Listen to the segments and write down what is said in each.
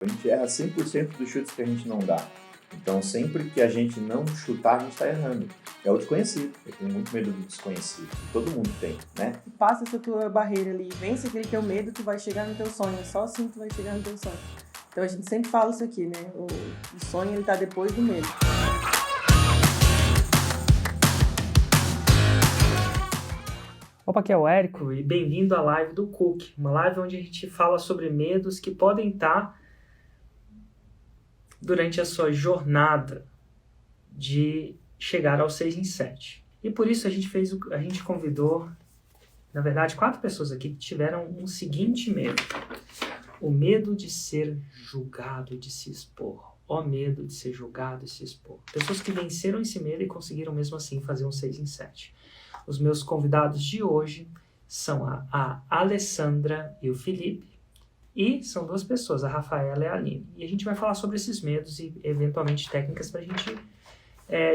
A gente erra 100% dos chutes que a gente não dá. Então, sempre que a gente não chutar, a gente está errando. É o desconhecido. Eu tenho muito medo do desconhecido. Todo mundo tem, né? Passa essa tua barreira ali, vence aquele teu medo, tu vai chegar no teu sonho. Só assim tu vai chegar no teu sonho. Então, a gente sempre fala isso aqui, né? O sonho, ele tá depois do medo. Opa, aqui é o Érico e bem-vindo à live do Cook, uma live onde a gente fala sobre medos que podem estar durante a sua jornada de chegar ao 6 em 7. E por isso a gente convidou, na verdade, 4 pessoas aqui que tiveram um seguinte medo. O medo de ser julgado e de se expor. O medo de ser julgado e se expor. Pessoas que venceram esse medo e conseguiram mesmo assim fazer um 6 em 7. Os meus convidados de hoje são a Alessandra e o Felipe, e são 2 pessoas, a Rafaela e a Aline. E a gente vai falar sobre esses medos e, eventualmente, técnicas para a gente,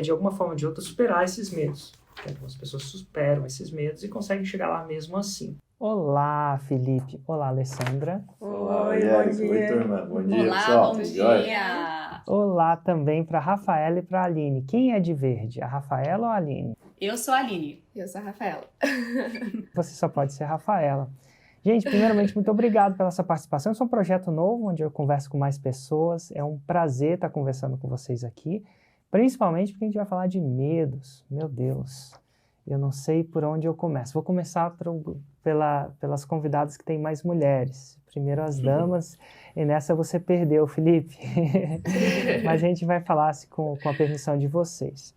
de alguma forma ou de outra, superar esses medos. Porque algumas pessoas superam esses medos e conseguem chegar lá mesmo assim. Olá, Felipe. Olá, Alessandra. Oi, Oi, bom Érico. dia. Oi, turma. Bom dia, Olá, pessoal. bom Tudo jóia? dia! Olá também para a Rafaela e para a Aline. Quem é de verde, a Rafaela ou a Aline? Eu sou a Aline. Eu sou a Rafaela. Você só pode ser a Rafaela. Gente, primeiramente, muito obrigado pela sua participação. Esse é um projeto novo, onde eu converso com mais pessoas. É um prazer estar conversando com vocês aqui, principalmente porque a gente vai falar de medos. Meu Deus, eu não sei por onde eu começo. Vou começar pelas convidadas que têm mais mulheres. Primeiro as damas, e nessa você perdeu, Felipe. Mas a gente vai falar assim, com a permissão de vocês.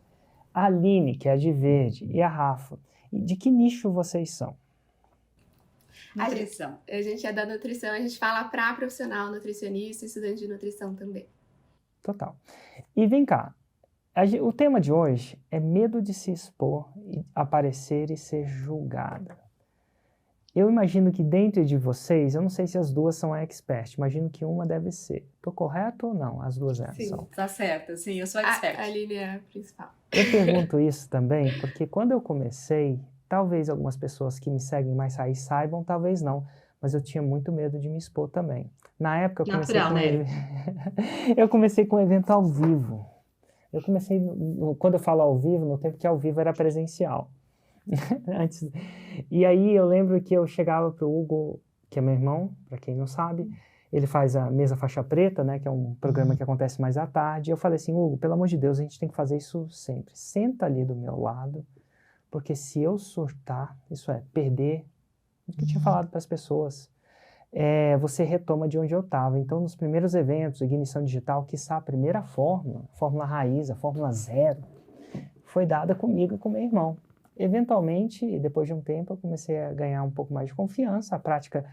A Aline, que é de verde, e a Rafa, de que nicho vocês são? Nutrição. A gente é da nutrição, a gente fala para profissional, nutricionista, estudante de nutrição também. Total. E vem cá, o tema de hoje é medo de se expor, aparecer e ser julgada. Eu imagino que dentro de vocês, eu não sei se as duas são expert, imagino que uma deve ser. Estou correto ou não? As duas são. Tá certo, sim, eu sou expert. A Aline é a principal. Eu pergunto isso também porque quando eu comecei, talvez algumas pessoas que me seguem mais raiz saibam, talvez não, mas eu tinha muito medo de me expor também. Na época eu comecei com um evento ao vivo. Eu comecei, quando eu falo ao vivo, no tempo que ao vivo era presencial. Antes. E aí eu lembro que eu chegava pro Hugo, que é meu irmão, para quem não sabe, ele faz a Mesa Faixa Preta, né, que é um programa que acontece mais à tarde, e eu falei assim, Hugo, pelo amor de Deus, a gente tem que fazer isso sempre. Senta ali do meu lado, porque se eu surtar, isso é, perder, o que eu tinha falado para as pessoas, você retoma de onde eu estava. Então, nos primeiros eventos, Ignição Digital, quiçá a primeira fórmula raiz, a fórmula 0, foi dada comigo e com meu irmão. Eventualmente, depois de um tempo, eu comecei a ganhar um pouco mais de confiança. A prática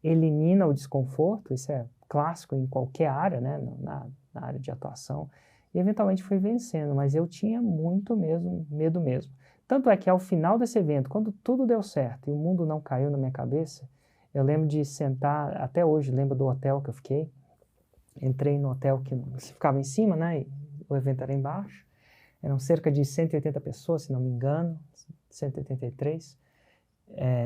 elimina o desconforto, isso é clássico em qualquer área, né, na área de atuação. E eventualmente fui vencendo, mas eu tinha muito medo mesmo. Tanto é que ao final desse evento, quando tudo deu certo e o mundo não caiu na minha cabeça, eu lembro de sentar, até hoje, lembro do hotel que eu fiquei. Entrei no hotel que você ficava em cima, né, e o evento era embaixo. Eram cerca de 180 pessoas, se não me engano, 183.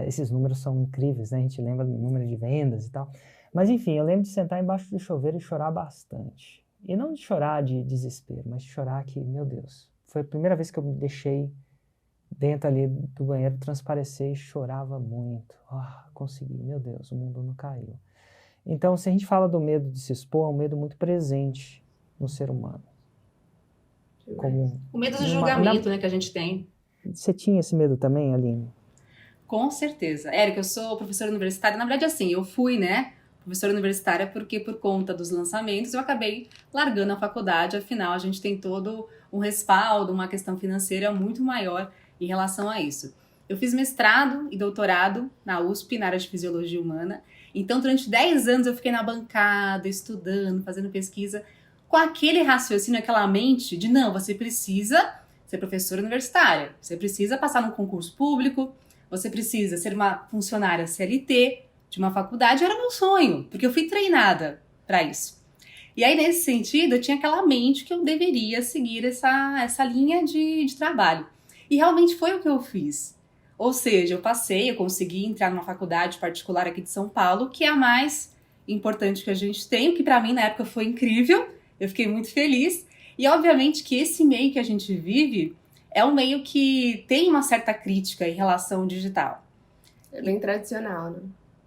Esses números são incríveis, né? A gente lembra do número de vendas e tal. Mas enfim, eu lembro de sentar embaixo do chuveiro e chorar bastante. E não de chorar de desespero, mas de chorar que, meu Deus, foi a primeira vez que eu me deixei dentro ali do banheiro transparecer e chorava muito. Consegui, meu Deus, o mundo não caiu. Então, se a gente fala do medo de se expor, é um medo muito presente no ser humano. O medo do julgamento, né, que a gente tem. Você tinha esse medo também, Aline? Com certeza. Érica, eu sou professora universitária. Na verdade, assim, eu fui, né, professora universitária porque por conta dos lançamentos eu acabei largando a faculdade. Afinal, a gente tem todo um respaldo, uma questão financeira muito maior em relação a isso. Eu fiz mestrado e doutorado na USP, na área de Fisiologia Humana. Então, durante 10 anos eu fiquei na bancada, estudando, fazendo pesquisa, com aquele raciocínio, aquela mente de não, você precisa ser professora universitária, você precisa passar num concurso público, você precisa ser uma funcionária CLT de uma faculdade. Era meu sonho, porque eu fui treinada para isso. E aí, nesse sentido, eu tinha aquela mente que eu deveria seguir essa linha de trabalho. E realmente foi o que eu fiz. Ou seja, eu consegui entrar numa faculdade particular aqui de São Paulo, que é a mais importante que a gente tem, o que para mim na época foi incrível, eu fiquei muito feliz. E obviamente que esse meio que a gente vive é um meio que tem uma certa crítica em relação ao digital. É bem tradicional, né?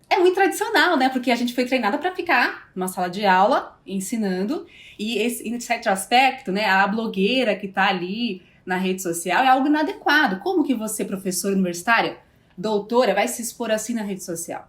É muito tradicional, né? Porque a gente foi treinada para ficar numa sala de aula, ensinando, e em certo aspecto, né, a blogueira que está ali na rede social é algo inadequado. Como que você, professora universitária, doutora, vai se expor assim na rede social?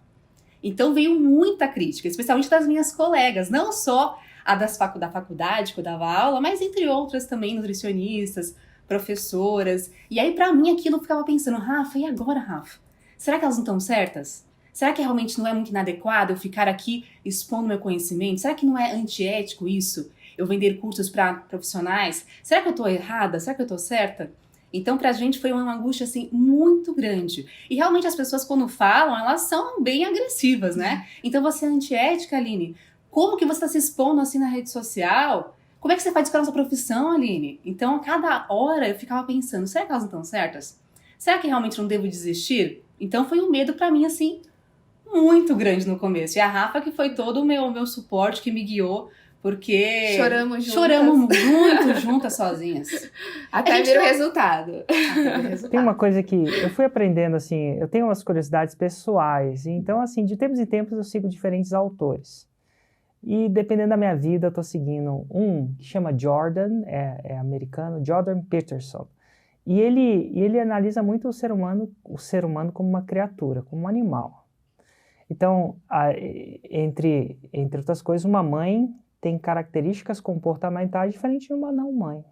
Então veio muita crítica, especialmente das minhas colegas, não só a da faculdade que eu dava aula, mas entre outras também, nutricionistas, professoras. E aí, para mim, aquilo eu ficava pensando, Rafa, e agora, Rafa? Será que elas não estão certas? Será que realmente não é muito inadequado eu ficar aqui expondo meu conhecimento? Será que não é antiético isso? Eu vender cursos para profissionais? Será que eu estou errada? Será que eu estou certa? Então, pra gente foi uma angústia, assim, muito grande. E realmente as pessoas, quando falam, elas são bem agressivas, né? Então, você é antiética, Aline? Como que você está se expondo assim na rede social? Como é que você faz isso com a nossa profissão, Aline? Então, a cada hora eu ficava pensando, será que elas não estão certas? Será que realmente não devo desistir? Então, foi um medo pra mim, assim, muito grande no começo. E a Rafa que foi todo o meu suporte, que me guiou, porque... Choramos juntas. Choramos muito juntas, sozinhas. Até vir o resultado. Tem uma coisa que eu fui aprendendo, assim, eu tenho umas curiosidades pessoais, então, assim, de tempos em tempos eu sigo diferentes autores. E dependendo da minha vida, eu tô seguindo um que chama Jordan, é americano, Jordan Peterson. E ele analisa muito o ser humano como uma criatura, como um animal. Então, entre outras coisas, uma mãe tem características comportamentais diferentes de uma não mãe.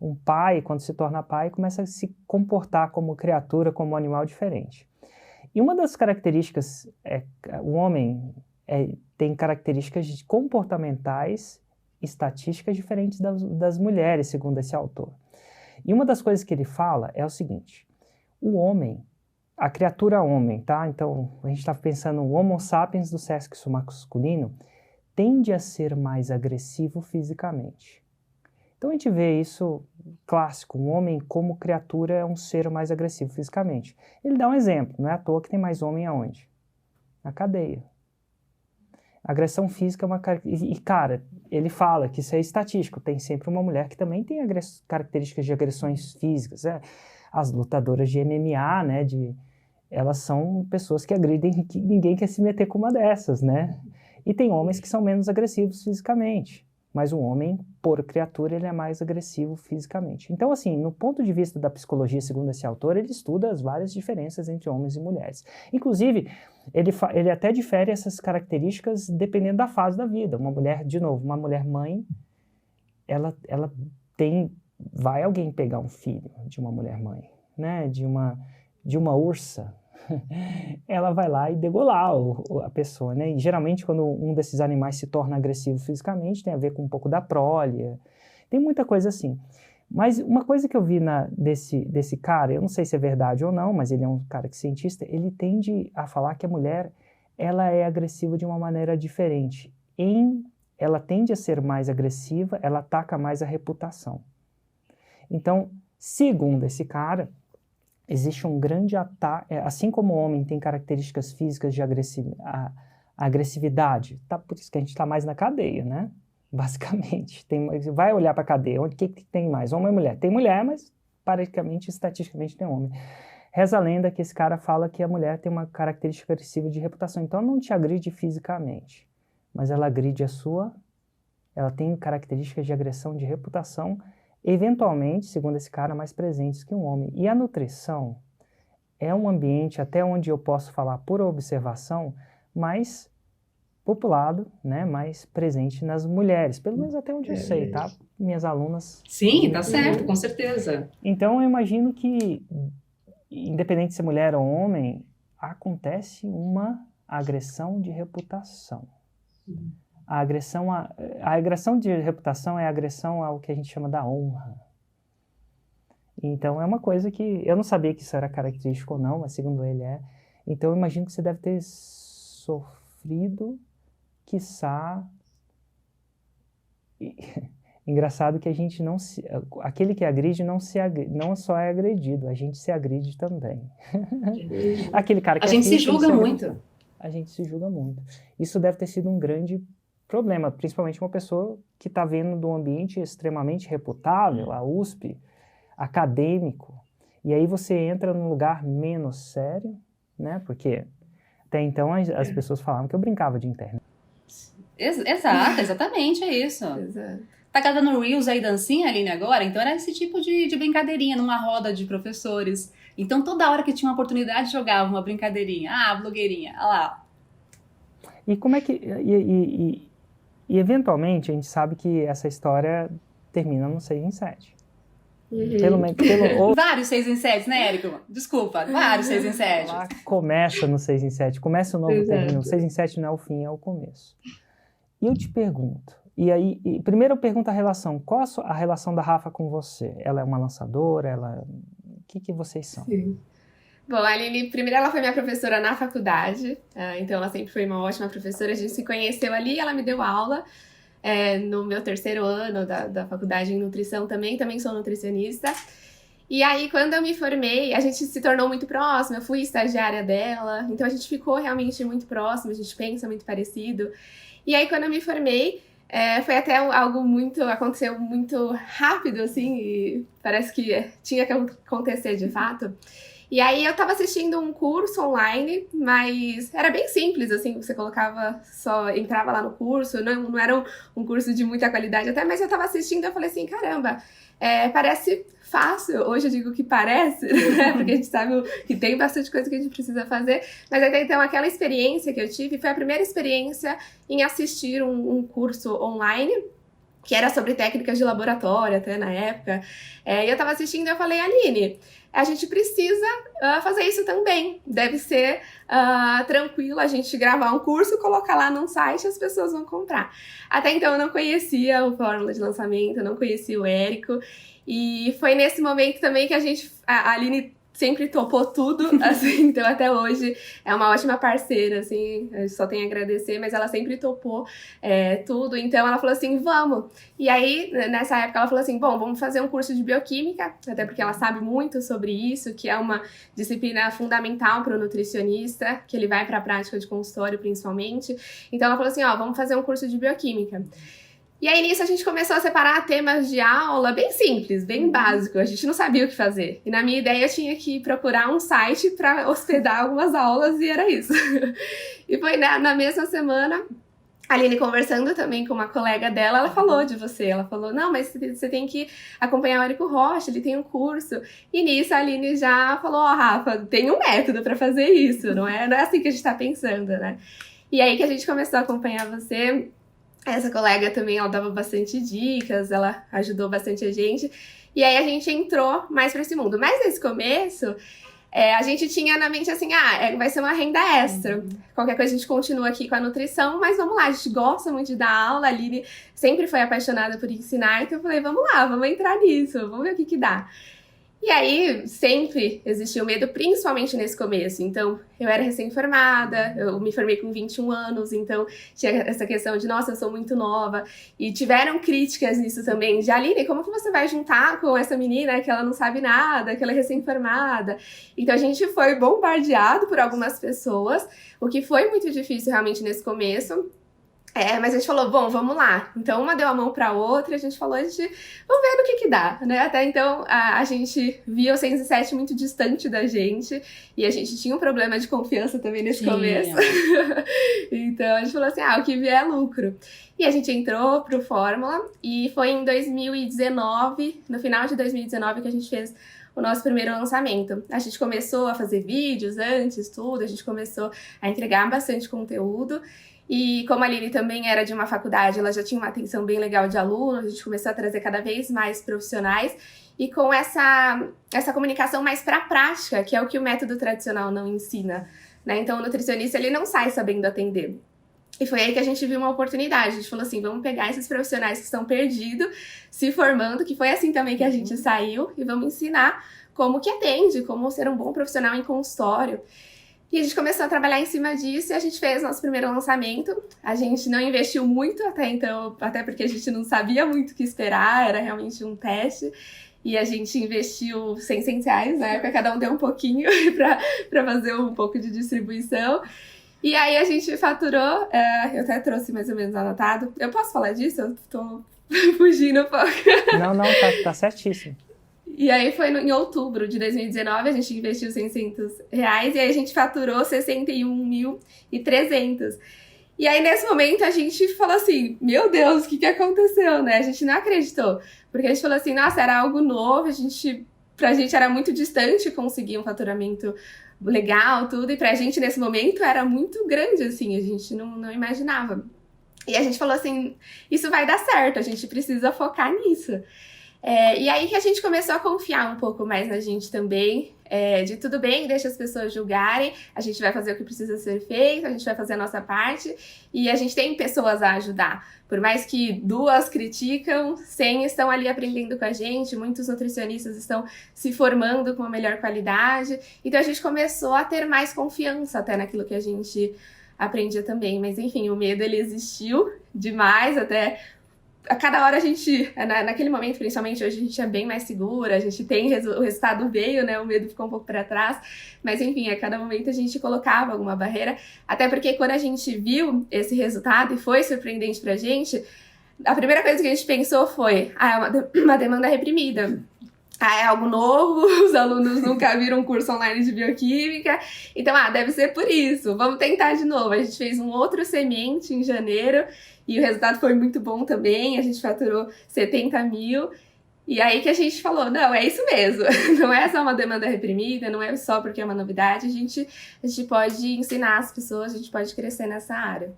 Um pai, quando se torna pai, começa a se comportar como criatura, como um animal diferente. E uma das características, o homem tem características comportamentais, estatísticas diferentes das mulheres, segundo esse autor. E uma das coisas que ele fala é o seguinte, o homem, a criatura homem, tá? Então, a gente está pensando o Homo sapiens do sexo masculino, tende a ser mais agressivo fisicamente. Então a gente vê isso clássico, um homem como criatura é um ser mais agressivo fisicamente. Ele dá um exemplo, não é à toa que tem mais homem aonde? Na cadeia. A agressão física é uma... E, cara, ele fala que isso é estatístico, tem sempre uma mulher que também tem características de agressões físicas. As lutadoras de MMA, né, elas são pessoas que agridem, que ninguém quer se meter com uma dessas, né? E tem homens que são menos agressivos fisicamente, mas o homem, por criatura, ele é mais agressivo fisicamente. Então, assim, no ponto de vista da psicologia, segundo esse autor, ele estuda as várias diferenças entre homens e mulheres. Inclusive, ele até difere essas características dependendo da fase da vida. Uma mulher, de novo, uma mulher mãe, ela vai alguém pegar um filho de uma mulher mãe, né? De uma ursa, ela vai lá e degolar a pessoa, né? E geralmente quando um desses animais se torna agressivo fisicamente, tem a ver com um pouco da prole, tem muita coisa assim. Mas uma coisa que eu vi desse cara, eu não sei se é verdade ou não, mas ele é um cara que é cientista, ele tende a falar que a mulher, ela é agressiva de uma maneira diferente. Ela tende a ser mais agressiva, ela ataca mais a reputação. Então, segundo esse cara, existe um grande ataque, assim como o homem tem características físicas de agressividade, por isso que a gente está mais na cadeia, né? Basicamente. Vai olhar para a cadeia, o que tem mais? Homem ou mulher? Tem mulher, mas praticamente, estatisticamente, tem homem. Reza a lenda que esse cara fala que a mulher tem uma característica agressiva de reputação, então ela não te agride fisicamente, mas ela agride ela tem características de agressão de reputação, eventualmente, segundo esse cara, mais presentes que um homem. E a nutrição é um ambiente, até onde eu posso falar por observação, mais populado, né, mais presente nas mulheres, pelo menos até onde eu sei, tá? Minhas alunas... Sim, tá certo, com certeza. Então, eu imagino que, independente se é mulher ou homem, acontece uma agressão de reputação. A agressão de reputação é a agressão ao que a gente chama da honra. Então, é uma coisa que eu não sabia que isso era característico ou não, mas segundo ele é. Então, eu imagino que você deve ter sofrido, quiçá... Engraçado que a gente não se... Aquele que agride não só é agredido, a gente se agride também. Aquele cara que a gente se julga muito. a gente se julga muito. Isso deve ter sido um grande problema, principalmente uma pessoa que está vendo de um ambiente extremamente reputável, a USP, acadêmico, e aí você entra num lugar menos sério, né? Porque até então as pessoas falavam que eu brincava de internet. Exato, exatamente, é isso. Exato. Tá gravando Reels aí, dancinha, Aline, agora? Então era esse tipo de brincadeirinha numa roda de professores. Então toda hora que tinha uma oportunidade jogava uma brincadeirinha. Ah, blogueirinha, olha lá. E como é que... E eventualmente a gente sabe que essa história termina no 6 em 7. Vários 6 em 7, né, Érico? Desculpa, vários 6 em 7. Lá começa no 6 em 7, começa o novo termina. O 6 em 7 não é o fim, é o começo. E eu te pergunto, primeiro eu pergunto a relação, qual a relação da Rafa com você? Ela é uma lançadora? O que vocês são? Sim. Bom, a Aline, primeiro ela foi minha professora na faculdade, então ela sempre foi uma ótima professora, a gente se conheceu ali, ela me deu aula no meu 3º ano da faculdade em nutrição também sou nutricionista. E aí, quando eu me formei, a gente se tornou muito próxima, eu fui estagiária dela, então a gente ficou realmente muito próxima, a gente pensa muito parecido. E aí, quando eu me formei, foi até algo aconteceu muito rápido, assim, e parece que tinha que acontecer de fato. E aí eu tava assistindo um curso online, mas era bem simples, assim, você entrava lá no curso, não era um curso de muita qualidade até, mas eu tava assistindo e eu falei assim, caramba, parece fácil, hoje eu digo que parece, né, porque a gente sabe que tem bastante coisa que a gente precisa fazer, mas até então aquela experiência que eu tive foi a primeira experiência em assistir um curso online, que era sobre técnicas de laboratório até na época, e eu tava assistindo e eu falei, Aline, a gente precisa fazer isso também. Deve ser tranquilo a gente gravar um curso, colocar lá num site e as pessoas vão comprar. Até então eu não conhecia o Fórmula de Lançamento, eu não conhecia o Érico. E foi nesse momento também que a Aline sempre topou tudo, assim, então até hoje é uma ótima parceira, assim, eu só tenho a agradecer, mas ela sempre topou tudo, então ela falou assim, vamos! E aí, nessa época, ela falou assim, bom, vamos fazer um curso de bioquímica, até porque ela sabe muito sobre isso, que é uma disciplina fundamental para o nutricionista, que ele vai para a prática de consultório, principalmente, então ela falou assim, vamos fazer um curso de bioquímica. E aí, nisso, a gente começou a separar temas de aula bem simples, bem básico. A gente não sabia o que fazer. E na minha ideia, eu tinha que procurar um site para hospedar algumas aulas e era isso. E foi na mesma semana, a Aline conversando também com uma colega dela, ela falou de você. Ela falou, não, mas você tem que acompanhar o Érico Rocha, ele tem um curso. E nisso, a Aline já falou, Rafa, tem um método para fazer isso. Não é assim que a gente tá pensando, né? E aí que a gente começou a acompanhar você. Essa colega também, ela dava bastante dicas, ela ajudou bastante a gente. E aí a gente entrou mais para esse mundo. Mas nesse começo, a gente tinha na mente assim, vai ser uma renda extra. Qualquer coisa a gente continua aqui com a nutrição, mas vamos lá, a gente gosta muito de dar aula. A Aline sempre foi apaixonada por ensinar, então eu falei, vamos lá, vamos entrar nisso, vamos ver o que dá. E aí, sempre existiu medo, principalmente nesse começo. Então, eu era recém-formada, eu me formei com 21 anos, então tinha essa questão de, nossa, eu sou muito nova. E tiveram críticas nisso também, de Aline, como que você vai juntar com essa menina que ela não sabe nada, que ela é recém-formada? Então, a gente foi bombardeado por algumas pessoas, o que foi muito difícil realmente nesse começo. Mas a gente falou, bom, vamos lá. Então, uma deu a mão pra outra e a gente falou, vamos ver no que dá, né? Até então, a gente via o 6 e 7 muito distante da gente e a gente tinha um problema de confiança também nesse começo. Então, a gente falou assim, o que vier é lucro. E a gente entrou pro Fórmula e foi em 2019, no final de 2019, que a gente fez o nosso primeiro lançamento. A gente começou a fazer vídeos antes, tudo, a gente começou a entregar bastante conteúdo. E como a Aline também era de uma faculdade, ela já tinha uma atenção bem legal de alunos, a gente começou a trazer cada vez mais profissionais e com essa comunicação mais para a prática, que é o que o método tradicional não ensina, né? Então o nutricionista ele não sai sabendo atender. E foi aí que a gente viu uma oportunidade, a gente falou assim, vamos pegar esses profissionais que estão perdidos, se formando, que foi assim também que a gente saiu, e vamos ensinar como que atende, como ser um bom profissional em consultório. E a gente começou a trabalhar em cima disso e a gente fez nosso primeiro lançamento. A gente não investiu muito até então, até porque a gente não sabia muito o que esperar, era realmente um teste. E a gente investiu R$600, na época cada um deu um pouquinho para fazer um pouco de distribuição. E aí a gente faturou, eu até trouxe mais ou menos anotado. Eu posso falar disso? Eu tô fugindo um pouco. Não, tá certíssimo. E aí foi em outubro de 2019, a gente investiu R$600, e aí a gente faturou 61.300. E aí nesse momento a gente falou assim, meu Deus, o que aconteceu, né? A gente não acreditou, porque a gente falou assim, nossa, era algo novo, pra gente era muito distante conseguir um faturamento legal, tudo, e pra gente nesse momento era muito grande, assim, a gente não imaginava. E a gente falou assim, isso vai dar certo, a gente precisa focar nisso. E aí que a gente começou a confiar um pouco mais na gente também, de tudo bem, deixa as pessoas julgarem, a gente vai fazer o que precisa ser feito, a gente vai fazer a nossa parte, e a gente tem pessoas a ajudar. Por mais que 2 criticam, 100 estão ali aprendendo com a gente, muitos nutricionistas estão se formando com a melhor qualidade, então a gente começou a ter mais confiança até naquilo que a gente aprendia também. Mas enfim, o medo ele existiu demais, até a cada hora a gente, naquele momento principalmente, hoje a gente é bem mais segura, a gente tem, o resultado veio, né, o medo ficou um pouco para trás, mas enfim, a cada momento a gente colocava alguma barreira, até porque quando a gente viu esse resultado e foi surpreendente pra gente, a primeira coisa que a gente pensou foi, é uma demanda reprimida. É algo novo, os alunos nunca viram um curso online de bioquímica, então, deve ser por isso, vamos tentar de novo. A gente fez um outro semente em janeiro, e o resultado foi muito bom também, a gente faturou 70 mil, e aí que a gente falou, não, é isso mesmo, não é só uma demanda reprimida, não é só porque é uma novidade, a gente pode ensinar as pessoas, a gente pode crescer nessa área.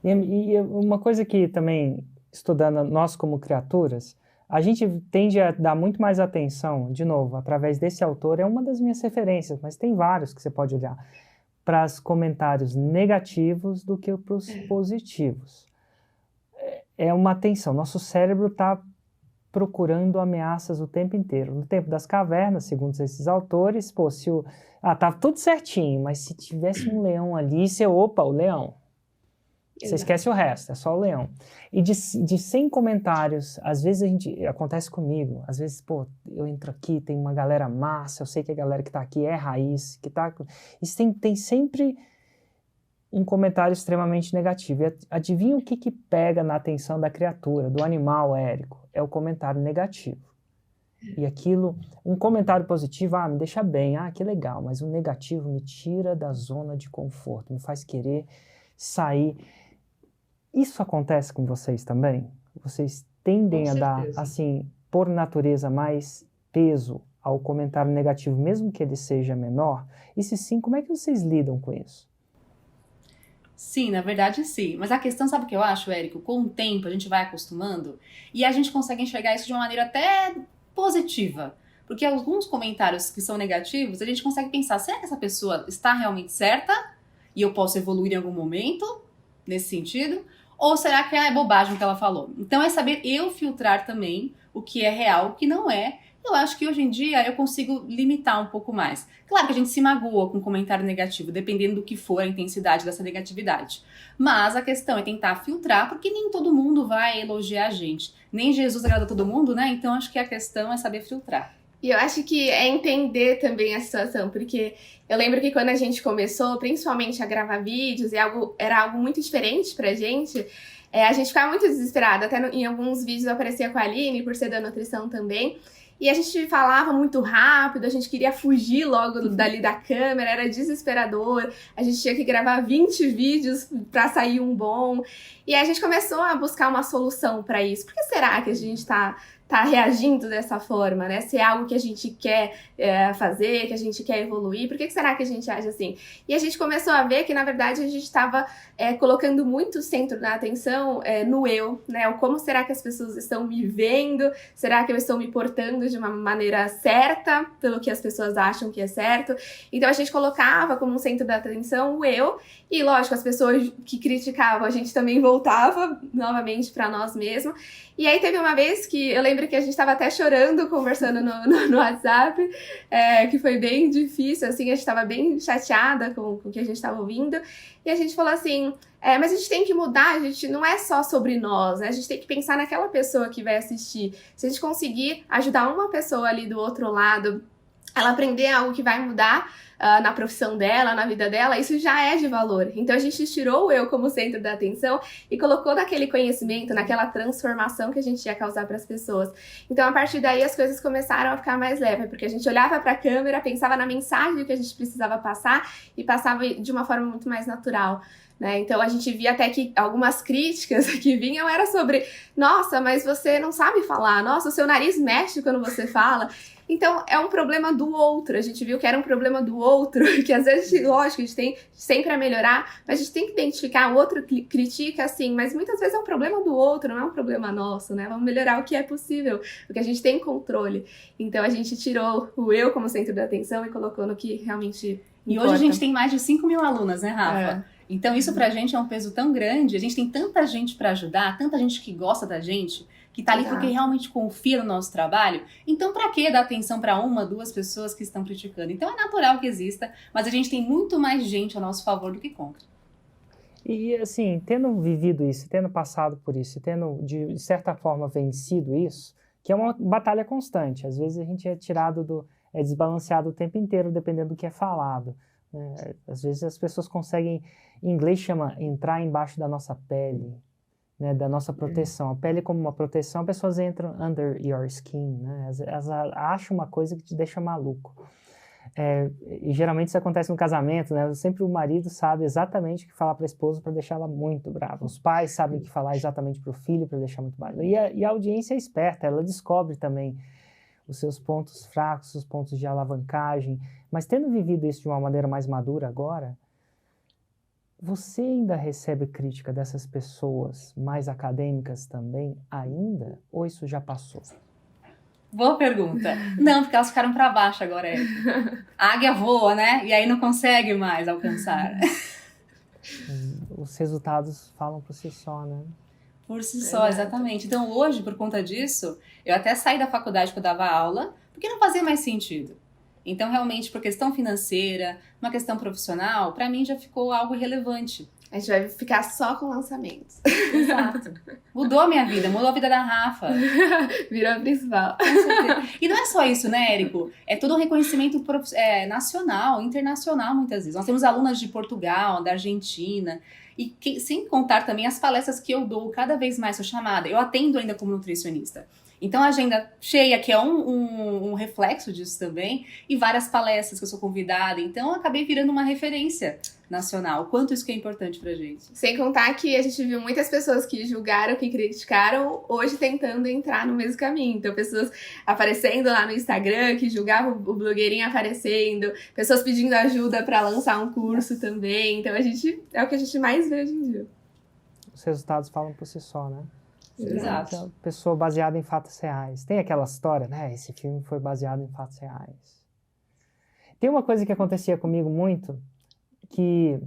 E uma coisa que também, estudando nós como criaturas, a gente tende a dar muito mais atenção, de novo, através desse autor, é uma das minhas referências, mas tem vários que você pode olhar, para os comentários negativos do que para os positivos. É uma atenção, nosso cérebro está procurando ameaças o tempo inteiro. No tempo das cavernas, segundo esses autores, tava tudo certinho, mas se tivesse um leão ali, o leão. Você esquece o resto, é só o leão. E de 100 comentários, às vezes acontece comigo, às vezes, eu entro aqui, tem uma galera massa, eu sei que a galera que tá aqui é raiz, e tem sempre um comentário extremamente negativo. E adivinha o que pega na atenção da criatura, do animal, Érico? É o comentário negativo. E aquilo, um comentário positivo, me deixa bem, que legal, mas o negativo me tira da zona de conforto, me faz querer sair. Isso acontece com vocês também? Vocês tendem a dar, assim, por natureza, mais peso ao comentário negativo, mesmo que ele seja menor? E se sim, como é que vocês lidam com isso? Sim, na verdade sim. Mas a questão, sabe o que eu acho, Érico? Com o tempo a gente vai acostumando e a gente consegue enxergar isso de uma maneira até positiva. Porque alguns comentários que são negativos, a gente consegue pensar, será que essa pessoa está realmente certa? E eu posso evoluir em algum momento nesse sentido? Ou será que é bobagem o que ela falou? Então é saber eu filtrar também o que é real, o que não é. Eu acho que hoje em dia eu consigo limitar um pouco mais. Claro que a gente se magoa com comentário negativo, dependendo do que for a intensidade dessa negatividade. Mas a questão é tentar filtrar, porque nem todo mundo vai elogiar a gente. Nem Jesus agrada todo mundo, né? Então acho que a questão é saber filtrar. E eu acho que é entender também a situação, porque eu lembro que quando a gente começou, principalmente a gravar vídeos, era algo muito diferente pra gente, a gente ficava muito desesperada. Até em alguns vídeos eu aparecia com a Aline, por ser da nutrição também. E a gente falava muito rápido, a gente queria fugir logo dali da câmera, era desesperador. A gente tinha que gravar 20 vídeos pra sair um bom. E aí a gente começou a buscar uma solução pra isso. Por que será que a gente tá reagindo dessa forma, né? Se é algo que a gente quer fazer, que a gente quer evoluir, por que será que a gente age assim? E a gente começou a ver que, na verdade, a gente estava colocando muito o centro da atenção no eu, né? O como será que as pessoas estão me vendo? Será que eu estou me portando de uma maneira certa, pelo que as pessoas acham que é certo? Então, a gente colocava como um centro da atenção o eu, e, lógico, as pessoas que criticavam, a gente também voltava novamente para nós mesmos. E aí teve uma vez que eu lembro que a gente estava até chorando, conversando no WhatsApp, que foi bem difícil, assim, a gente estava bem chateada com o que a gente estava ouvindo, e a gente falou assim, mas a gente tem que mudar, a gente não é só sobre nós, né? A gente tem que pensar naquela pessoa que vai assistir. Se a gente conseguir ajudar uma pessoa ali do outro lado, ela aprender algo que vai mudar na profissão dela, na vida dela, isso já é de valor. Então a gente tirou o eu como centro da atenção e colocou naquele conhecimento, naquela transformação que a gente ia causar para as pessoas. Então a partir daí as coisas começaram a ficar mais leves, porque a gente olhava para a câmera, pensava na mensagem que a gente precisava passar e passava de uma forma muito mais natural. Né? Então a gente via até que algumas críticas que vinham era sobre: nossa, mas você não sabe falar, nossa, o seu nariz mexe quando você fala. Então, é um problema do outro. A gente viu que era um problema do outro, que às vezes, lógico, a gente tem sempre a melhorar, mas a gente tem que identificar, o outro critica, assim, mas muitas vezes é um problema do outro, não é um problema nosso, né? Vamos melhorar o que é possível, porque a gente tem controle. Então, a gente tirou o eu como centro da atenção e colocou no que realmente E importa. hoje a gente tem mais de 5.000 alunas, né, Rafa? Então, isso pra gente é um peso tão grande. A gente tem tanta gente pra ajudar, tanta gente que gosta da gente, que tá ali porque realmente confia no nosso trabalho. Então, pra que dar atenção pra uma, duas pessoas que estão criticando? Então, é natural que exista, mas a gente tem muito mais gente a nosso favor do que contra. E, assim, tendo vivido isso, tendo passado por isso, tendo, de certa forma, vencido isso, que é uma batalha constante. Às vezes a gente é tirado é desbalanceado o tempo inteiro, dependendo do que é falado. Né? Às vezes as pessoas conseguem, em inglês chama entrar embaixo da nossa pele, né, da nossa proteção. A pele como uma proteção, as pessoas entram under your skin, né? Elas acham uma coisa que te deixa maluco. E geralmente isso acontece no casamento, né? Sempre o marido sabe exatamente o que falar para a esposa para deixar ela muito brava. Os pais sabem o que falar exatamente para o filho para deixar muito bravo. E a audiência é esperta, ela descobre também os seus pontos fracos, os pontos de alavancagem. Mas tendo vivido isso de uma maneira mais madura agora, você ainda recebe crítica dessas pessoas mais acadêmicas também ainda? Ou isso já passou? Boa pergunta. Não, porque elas ficaram pra baixo agora, A águia voa, né? E aí não consegue mais alcançar. Os resultados falam por si só, né? Por si só, exatamente. Então hoje, por conta disso, eu até saí da faculdade que eu dava aula, porque não fazia mais sentido. Então, realmente, por questão financeira, uma questão profissional, pra mim já ficou algo irrelevante. A gente vai ficar só com lançamentos. Exato. Mudou a minha vida, mudou a vida da Rafa. Virou a principal. Com certeza. E não é só isso, né, Érico? É todo um reconhecimento nacional, internacional, muitas vezes. Nós temos alunas de Portugal, da Argentina, e sem contar também as palestras que eu dou cada vez mais, sou chamada. Eu atendo ainda como nutricionista. Então, a agenda cheia, que é um reflexo disso também, e várias palestras que eu sou convidada. Então, eu acabei virando uma referência nacional. O quanto isso que é importante pra gente. Sem contar que a gente viu muitas pessoas que julgaram, que criticaram, hoje tentando entrar no mesmo caminho. Então, pessoas aparecendo lá no Instagram, que julgavam o blogueirinho aparecendo, pessoas pedindo ajuda pra lançar um curso também. Então, é o que a gente mais vê hoje em dia. Os resultados falam por si só, né? Exato. Pessoa baseada em fatos reais. Tem aquela história, né? Esse filme foi baseado em fatos reais. Tem uma coisa que acontecia comigo muito, que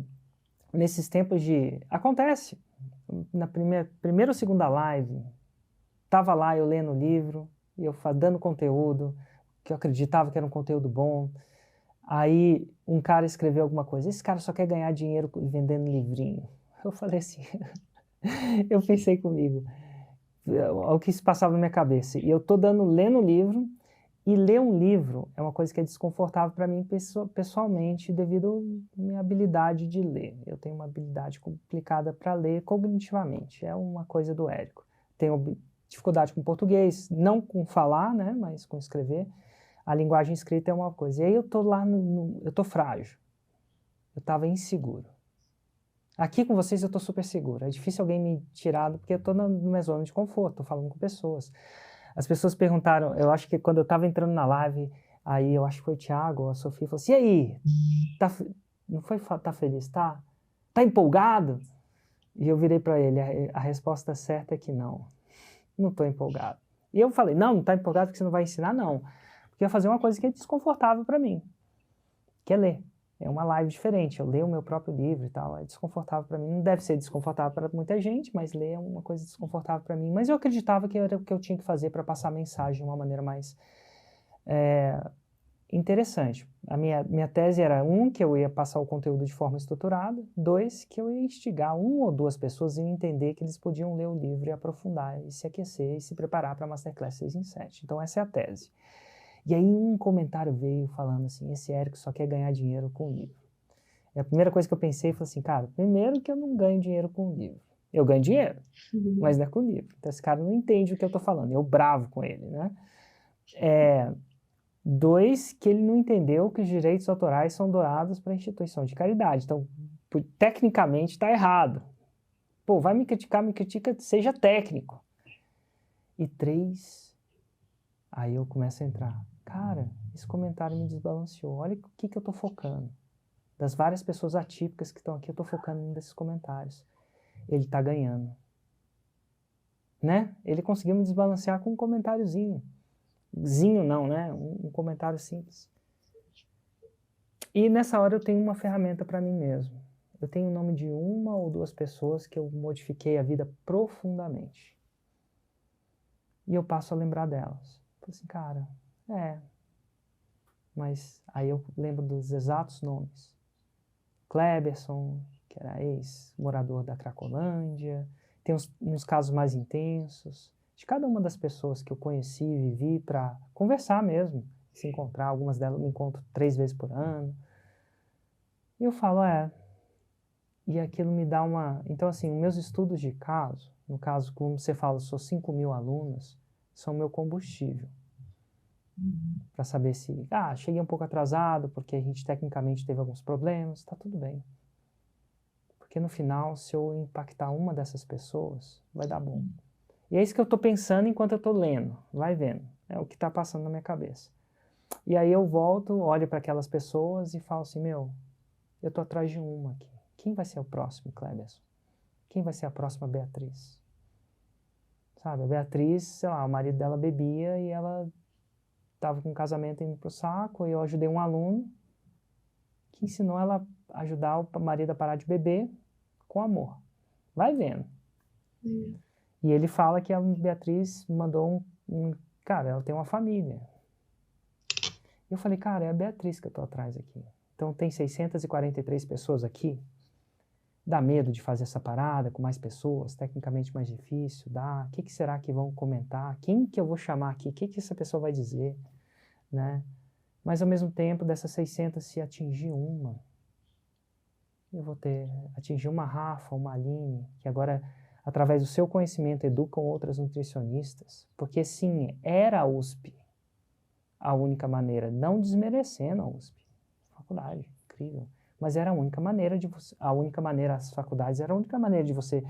nesses tempos acontece. Na primeira ou segunda live, tava lá eu lendo o livro, e eu dando conteúdo, que eu acreditava que era um conteúdo bom. Aí um cara escreveu alguma coisa. Esse cara só quer ganhar dinheiro vendendo livrinho. Eu falei assim... eu pensei comigo... o que se passava na minha cabeça. E eu tô lendo o livro, e ler um livro é uma coisa que é desconfortável para mim pessoalmente, devido à minha habilidade de ler. Eu tenho uma habilidade complicada para ler cognitivamente, é uma coisa do Érico. Tenho dificuldade com português, não com falar, né, mas com escrever. A linguagem escrita é uma coisa. E aí eu tô lá, eu tô frágil. Eu tava inseguro. Aqui com vocês eu tô super seguro. É difícil alguém me tirar, porque eu tô na minha zona de conforto, tô falando com pessoas. As pessoas perguntaram, eu acho que quando eu tava entrando na live, aí eu acho que foi o Thiago ou a Sofia, falou assim, e aí? Não foi tá feliz, tá? Tá empolgado? E eu virei para ele, a resposta certa é que não tô empolgado. E eu falei, não tá empolgado porque você não vai ensinar, não. Porque eu ia fazer uma coisa que é desconfortável para mim, que é ler. É uma live diferente, eu leio o meu próprio livro e tal, é desconfortável para mim. Não deve ser desconfortável para muita gente, mas ler é uma coisa desconfortável para mim. Mas eu acreditava que era o que eu tinha que fazer para passar a mensagem de uma maneira mais interessante. A minha tese era, que eu ia passar o conteúdo de forma estruturada, 2, que eu ia instigar 1 ou 2 pessoas a entender que eles podiam ler o livro e aprofundar, e se aquecer, e se preparar para a Masterclass 6 em 7. Então essa é a tese. E aí um comentário veio falando assim, esse Érico só quer ganhar dinheiro com livro. E a primeira coisa que eu pensei foi assim, cara, primeiro que eu não ganho dinheiro com livro. Eu ganho dinheiro, mas não é com livro. Então esse cara não entende o que eu tô falando, eu bravo com ele, né? 2, que ele não entendeu que os direitos autorais são doados para instituição de caridade. Então, tecnicamente está errado. Pô, vai me critica, seja técnico. E 3, aí eu começo a entrar. Cara, esse comentário me desbalanceou. Olha o que eu estou focando. Das várias pessoas atípicas que estão aqui, eu estou focando nesses comentários. Ele está ganhando. Né? Ele conseguiu me desbalancear com um comentáriozinho. Zinho não, né? Um comentário simples. E nessa hora eu tenho uma ferramenta para mim mesmo. Eu tenho o nome de 1 ou 2 pessoas que eu modifiquei a vida profundamente. E eu passo a lembrar delas. Falei assim, cara, mas aí eu lembro dos exatos nomes. Kleberson, que era ex-morador da Cracolândia. Tem uns casos mais intensos. De cada uma das pessoas que eu conheci e vivi para conversar mesmo, se encontrar. Algumas delas eu me encontro 3 vezes por ano. E eu falo, e aquilo me dá uma... Então, assim, os meus estudos de caso, no caso, como você fala, eu sou 5.000 alunos, são meu combustível. Para saber se, cheguei um pouco atrasado, porque a gente tecnicamente teve alguns problemas, tá tudo bem. Porque no final, se eu impactar uma dessas pessoas, vai dar bom. E é isso que eu estou pensando enquanto eu estou lendo, vai vendo. É o que está passando na minha cabeça. E aí eu volto, olho para aquelas pessoas e falo assim, eu estou atrás de uma aqui. Quem vai ser o próximo, Kleberson? Quem vai ser a próxima Beatriz? Sabe, a Beatriz, sei lá, o marido dela bebia e ela estava com um casamento indo pro saco, e eu ajudei um aluno que ensinou ela a ajudar o marido a parar de beber com amor. Vai vendo. E ele fala que a Beatriz mandou cara, ela tem uma família. Eu falei, cara, é a Beatriz que eu tô atrás aqui. Então tem 643 pessoas aqui. Dá medo de fazer essa parada com mais pessoas, tecnicamente mais difícil, dá. O que será que vão comentar? Quem que eu vou chamar aqui? O que essa pessoa vai dizer? Né? Mas ao mesmo tempo, dessas 600, se atingir uma, eu vou atingir uma Rafa, uma Aline, que agora, através do seu conhecimento, educam outras nutricionistas, porque sim, era a USP a única maneira, não desmerecendo a USP, faculdade, incrível, mas era a única maneira de você, as faculdades era a única maneira de você,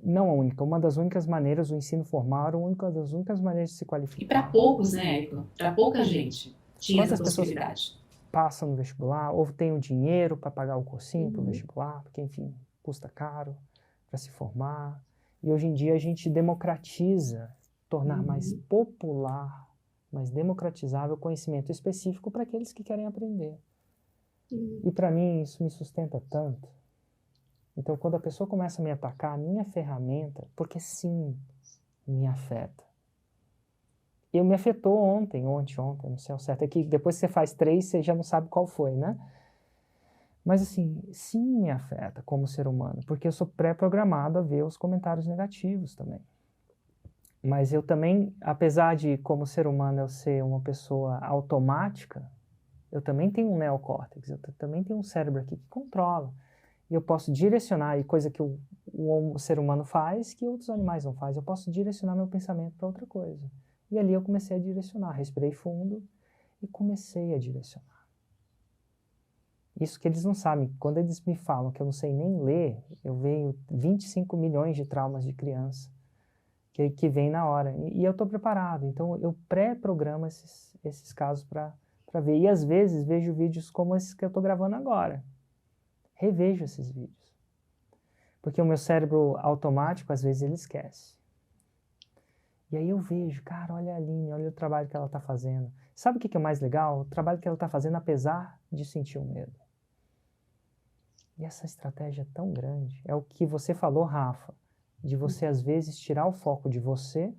não a única, uma das únicas maneiras, o ensino formal era uma das únicas maneiras de se qualificar. E para poucos, né, Érico? Para pouca gente tinha essa possibilidade. Passam no vestibular, ou tem o dinheiro para pagar o cursinho para o vestibular, porque, enfim, custa caro para se formar. E hoje em dia a gente democratiza, tornar mais popular, mais democratizável o conhecimento específico para aqueles que querem aprender. E para mim isso me sustenta tanto. Então quando a pessoa começa a me atacar, a minha ferramenta, porque sim, me afeta. Eu me afetou ontem, ou anteontem, não sei o certo. É que depois que você faz 3, você já não sabe qual foi, né? Mas assim, sim me afeta como ser humano, porque eu sou pré-programado a ver os comentários negativos também. Mas eu também, apesar de como ser humano eu ser uma pessoa automática, eu também tenho um neocórtex, eu também tenho um cérebro aqui que controla. E eu posso direcionar, e coisa que o ser humano faz que outros animais não fazem, eu posso direcionar meu pensamento para outra coisa. E ali eu comecei a direcionar, respirei fundo e comecei a direcionar. Isso que eles não sabem, quando eles me falam que eu não sei nem ler, eu vejo 25 milhões de traumas de criança que vem na hora. E eu estou preparado, então eu pré-programo esses casos para ver. E às vezes vejo vídeos como esses que eu estou gravando agora. Revejo esses vídeos. Porque o meu cérebro automático, às vezes, ele esquece. E aí eu vejo, cara, olha a Aline, olha o trabalho que ela está fazendo. Sabe o que é mais legal? O trabalho que ela está fazendo apesar de sentir o medo. E essa estratégia é tão grande. É o que você falou, Rafa, de você, às vezes, tirar o foco de você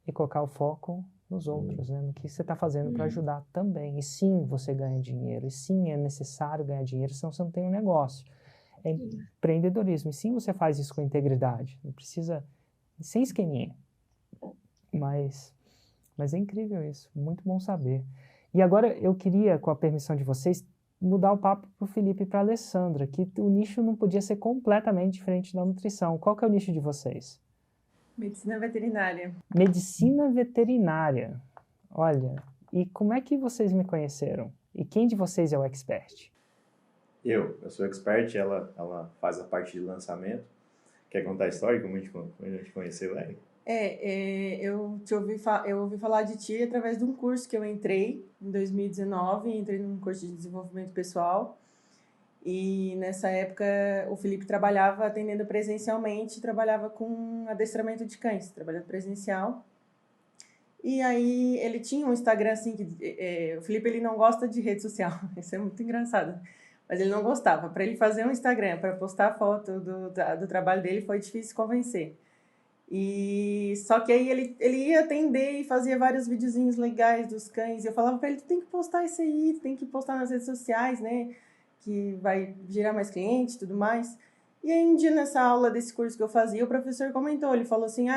e colocar o foco nos outros, né? No que você está fazendo para ajudar também. E sim, você ganha dinheiro. E sim, é necessário ganhar dinheiro, senão você não tem um negócio. É empreendedorismo. E sim, você faz isso com integridade. Não precisa... Sem esqueminha. Mas é incrível isso, muito bom saber. E agora eu queria, com a permissão de vocês, mudar o papo para o Felipe e para a Alessandra, que o nicho não podia ser completamente diferente da nutrição. Qual que é o nicho de vocês? Medicina veterinária. Medicina veterinária. Olha, e como é que vocês me conheceram? E quem de vocês é o expert? Eu sou expert, ela faz a parte de lançamento. Quer contar a história, como a gente conheceu ela? Eu ouvi falar de ti através de um curso que eu entrei em 2019, entrei num curso de desenvolvimento pessoal, e nessa época o Felipe trabalhava atendendo presencialmente, trabalhava com adestramento de cães, trabalhando presencial. E aí ele tinha um Instagram assim, o Felipe ele não gosta de rede social, isso é muito engraçado, mas ele não gostava. Para ele fazer um Instagram, para postar foto do trabalho dele, foi difícil convencer. E só que aí ele ia atender e fazia vários videozinhos legais dos cães. E eu falava para ele, tu tem que postar isso aí, tu tem que postar nas redes sociais, né? Que vai gerar mais clientes e tudo mais. E aí um dia nessa aula desse curso que eu fazia, o professor comentou, ele falou assim,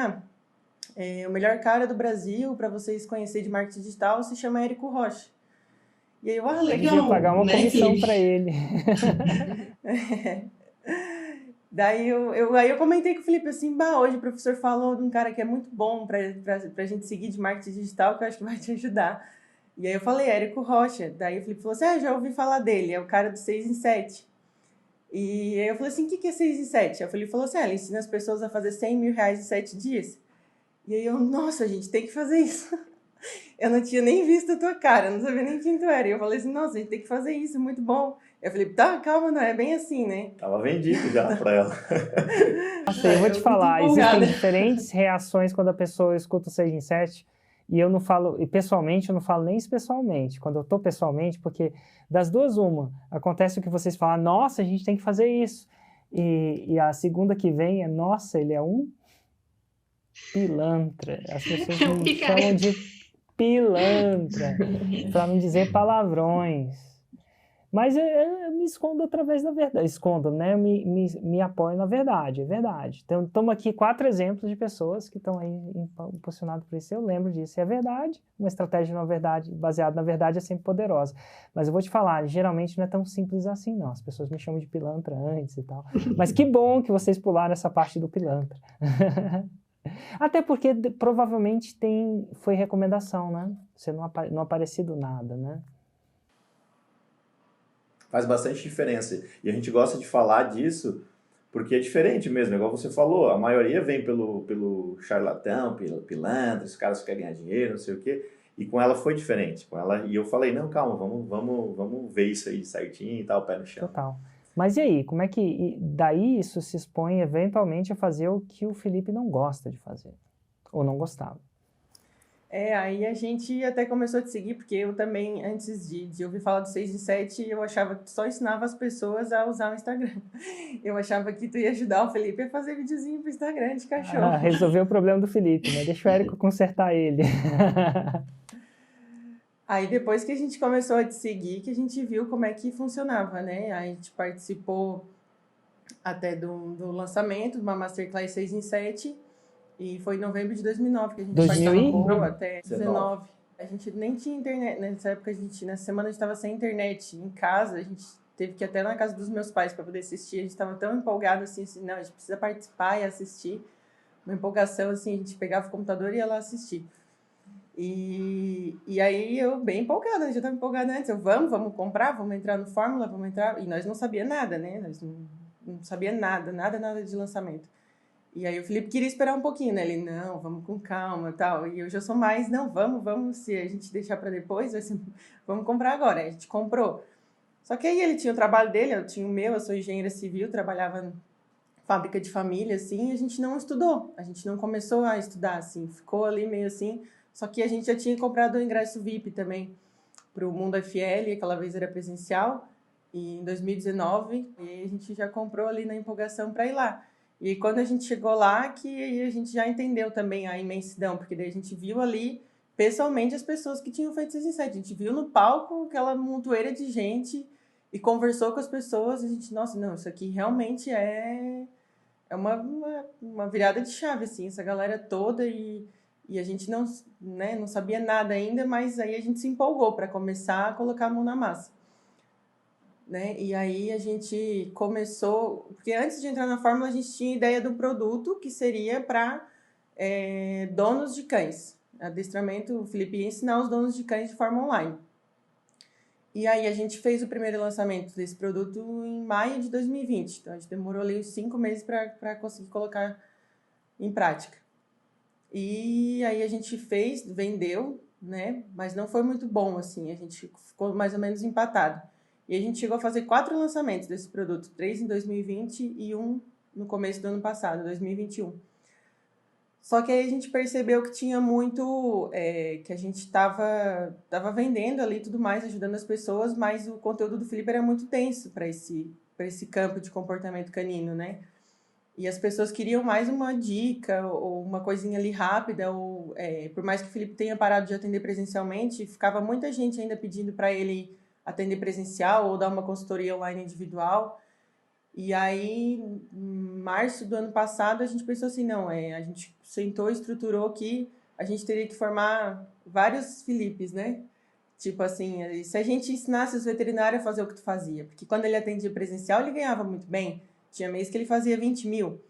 o melhor cara do Brasil para vocês conhecerem de marketing digital se chama Érico Rocha. E aí eu, Devia pagar uma comissão para ele. Daí eu comentei com o Felipe assim, hoje o professor falou de um cara que é muito bom pra gente seguir de marketing digital, que eu acho que vai te ajudar. E aí eu falei, Érico Rocha. Daí o Felipe falou assim, já ouvi falar dele, é o cara do 6 em 7. E aí eu falei assim, o que é 6 em 7? Aí o Felipe falou assim, ele ensina as pessoas a fazer 100 mil reais em 7 dias. E aí eu, nossa, a gente tem que fazer isso. Eu não tinha nem visto a tua cara, não sabia nem quem tu era. E eu falei assim, nossa, a gente tem que fazer isso, muito bom. Eu falei, tá, calma, não é bem assim, né? Tava vendido já pra ela. Nossa, eu vou te falar, existem diferentes reações quando a pessoa escuta o 6 em 7, e eu não falo, e pessoalmente, eu não falo nem pessoalmente, quando eu tô pessoalmente, porque das duas uma, acontece o que vocês falam, nossa, a gente tem que fazer isso, e a segunda que vem é, nossa, ele é um pilantra, as pessoas me chamam de pilantra, para não dizer palavrões. Mas eu me escondo através da verdade. Escondo, né? Eu me apoio na verdade, é verdade. Então, estamos aqui 4 exemplos de pessoas que estão aí impulsionadas por isso. Eu lembro disso, é verdade. Uma estratégia na verdade, baseada na verdade, é sempre poderosa. Mas eu vou te falar, geralmente não é tão simples assim, não. As pessoas me chamam de pilantra antes e tal. Mas que bom que vocês pularam essa parte do pilantra. Até porque provavelmente foi recomendação, né? Você não apareceu do nada, né? Faz bastante diferença. E a gente gosta de falar disso porque é diferente mesmo, igual você falou, a maioria vem pelo charlatão, pelo pilantra, os caras querem ganhar dinheiro, não sei o quê. E com ela foi diferente. E eu falei, não, calma, vamos ver isso aí certinho e tal, pé no chão. Total. Mas e aí, como é que daí isso se expõe eventualmente a fazer o que o Felipe não gosta de fazer? Ou não gostava? Aí a gente até começou a te seguir, porque eu também, antes de ouvir falar do 6 em 7, eu achava que só ensinava as pessoas a usar o Instagram. Eu achava que tu ia ajudar o Felipe a fazer videozinho pro Instagram de cachorro. Resolveu o problema do Felipe, né? Deixa o Érico consertar ele. Aí depois que a gente começou a te seguir, que a gente viu como é que funcionava, né? Aí a gente participou até do lançamento de uma Masterclass 6 em 7, e foi em novembro de 2009 que a gente participou até 2019. A gente nem tinha internet, nessa época nessa semana a gente estava sem internet em casa, a gente teve que ir até na casa dos meus pais para poder assistir, a gente estava tão empolgado assim, não, a gente precisa participar e assistir, uma empolgação assim, a gente pegava o computador e ia lá assistir. E aí eu bem empolgada, já estava empolgada antes, vamos comprar, vamos entrar no Fórmula, vamos entrar, e nós não sabia nada, né, nós não sabia nada de lançamento. E aí o Felipe queria esperar um pouquinho, né? Ele, não, vamos com calma e tal. E eu já sou mais, não, vamos, se a gente deixar para depois, vamos comprar agora. Aí a gente comprou. Só que aí ele tinha o trabalho dele, eu tinha o meu, eu sou engenheira civil, trabalhava em fábrica de família, assim, e a gente não estudou. A gente não começou a estudar, assim, ficou ali meio assim. Só que a gente já tinha comprado o ingresso VIP também para o Mundo FL, aquela vez era presencial, e em 2019, e a gente já comprou ali na empolgação para ir lá. E quando a gente chegou lá, que a gente já entendeu também a imensidão, porque daí a gente viu ali, pessoalmente, as pessoas que tinham feito 6 em 7. A gente viu no palco aquela montoeira de gente e conversou com as pessoas, e a gente, nossa, não, isso aqui realmente é uma virada de chave, assim, essa galera toda, e E a gente não, né, não sabia nada ainda, mas aí a gente se empolgou para começar a colocar a mão na massa. Né? E aí a gente começou... Porque antes de entrar na Fórmula, a gente tinha ideia de um produto que seria para donos de cães. Adestramento, o Felipe ia ensinar os donos de cães de forma online. E aí a gente fez o primeiro lançamento desse produto em maio de 2020. Então a gente demorou ali uns 5 meses para conseguir colocar em prática. E aí a gente vendeu, né? Mas não foi muito bom, assim. A gente ficou mais ou menos empatado. E a gente chegou a fazer 4 lançamentos desse produto. 3 em 2020 e 1 no começo do ano passado, 2021. Só que aí a gente percebeu que tinha muito... que a gente estava vendendo ali e tudo mais, ajudando as pessoas, mas o conteúdo do Felipe era muito denso para esse campo de comportamento canino, né? E as pessoas queriam mais uma dica ou uma coisinha ali rápida, ou por mais que o Felipe tenha parado de atender presencialmente, ficava muita gente ainda pedindo para ele atender presencial ou dar uma consultoria online individual. E aí, em março do ano passado, a gente pensou assim, não, a gente sentou e estruturou que a gente teria que formar vários Filipes, né? Tipo assim, se a gente ensinasse os veterinários a fazer o que tu fazia, porque quando ele atendia presencial, ele ganhava muito bem. Tinha mês que ele fazia 20 mil.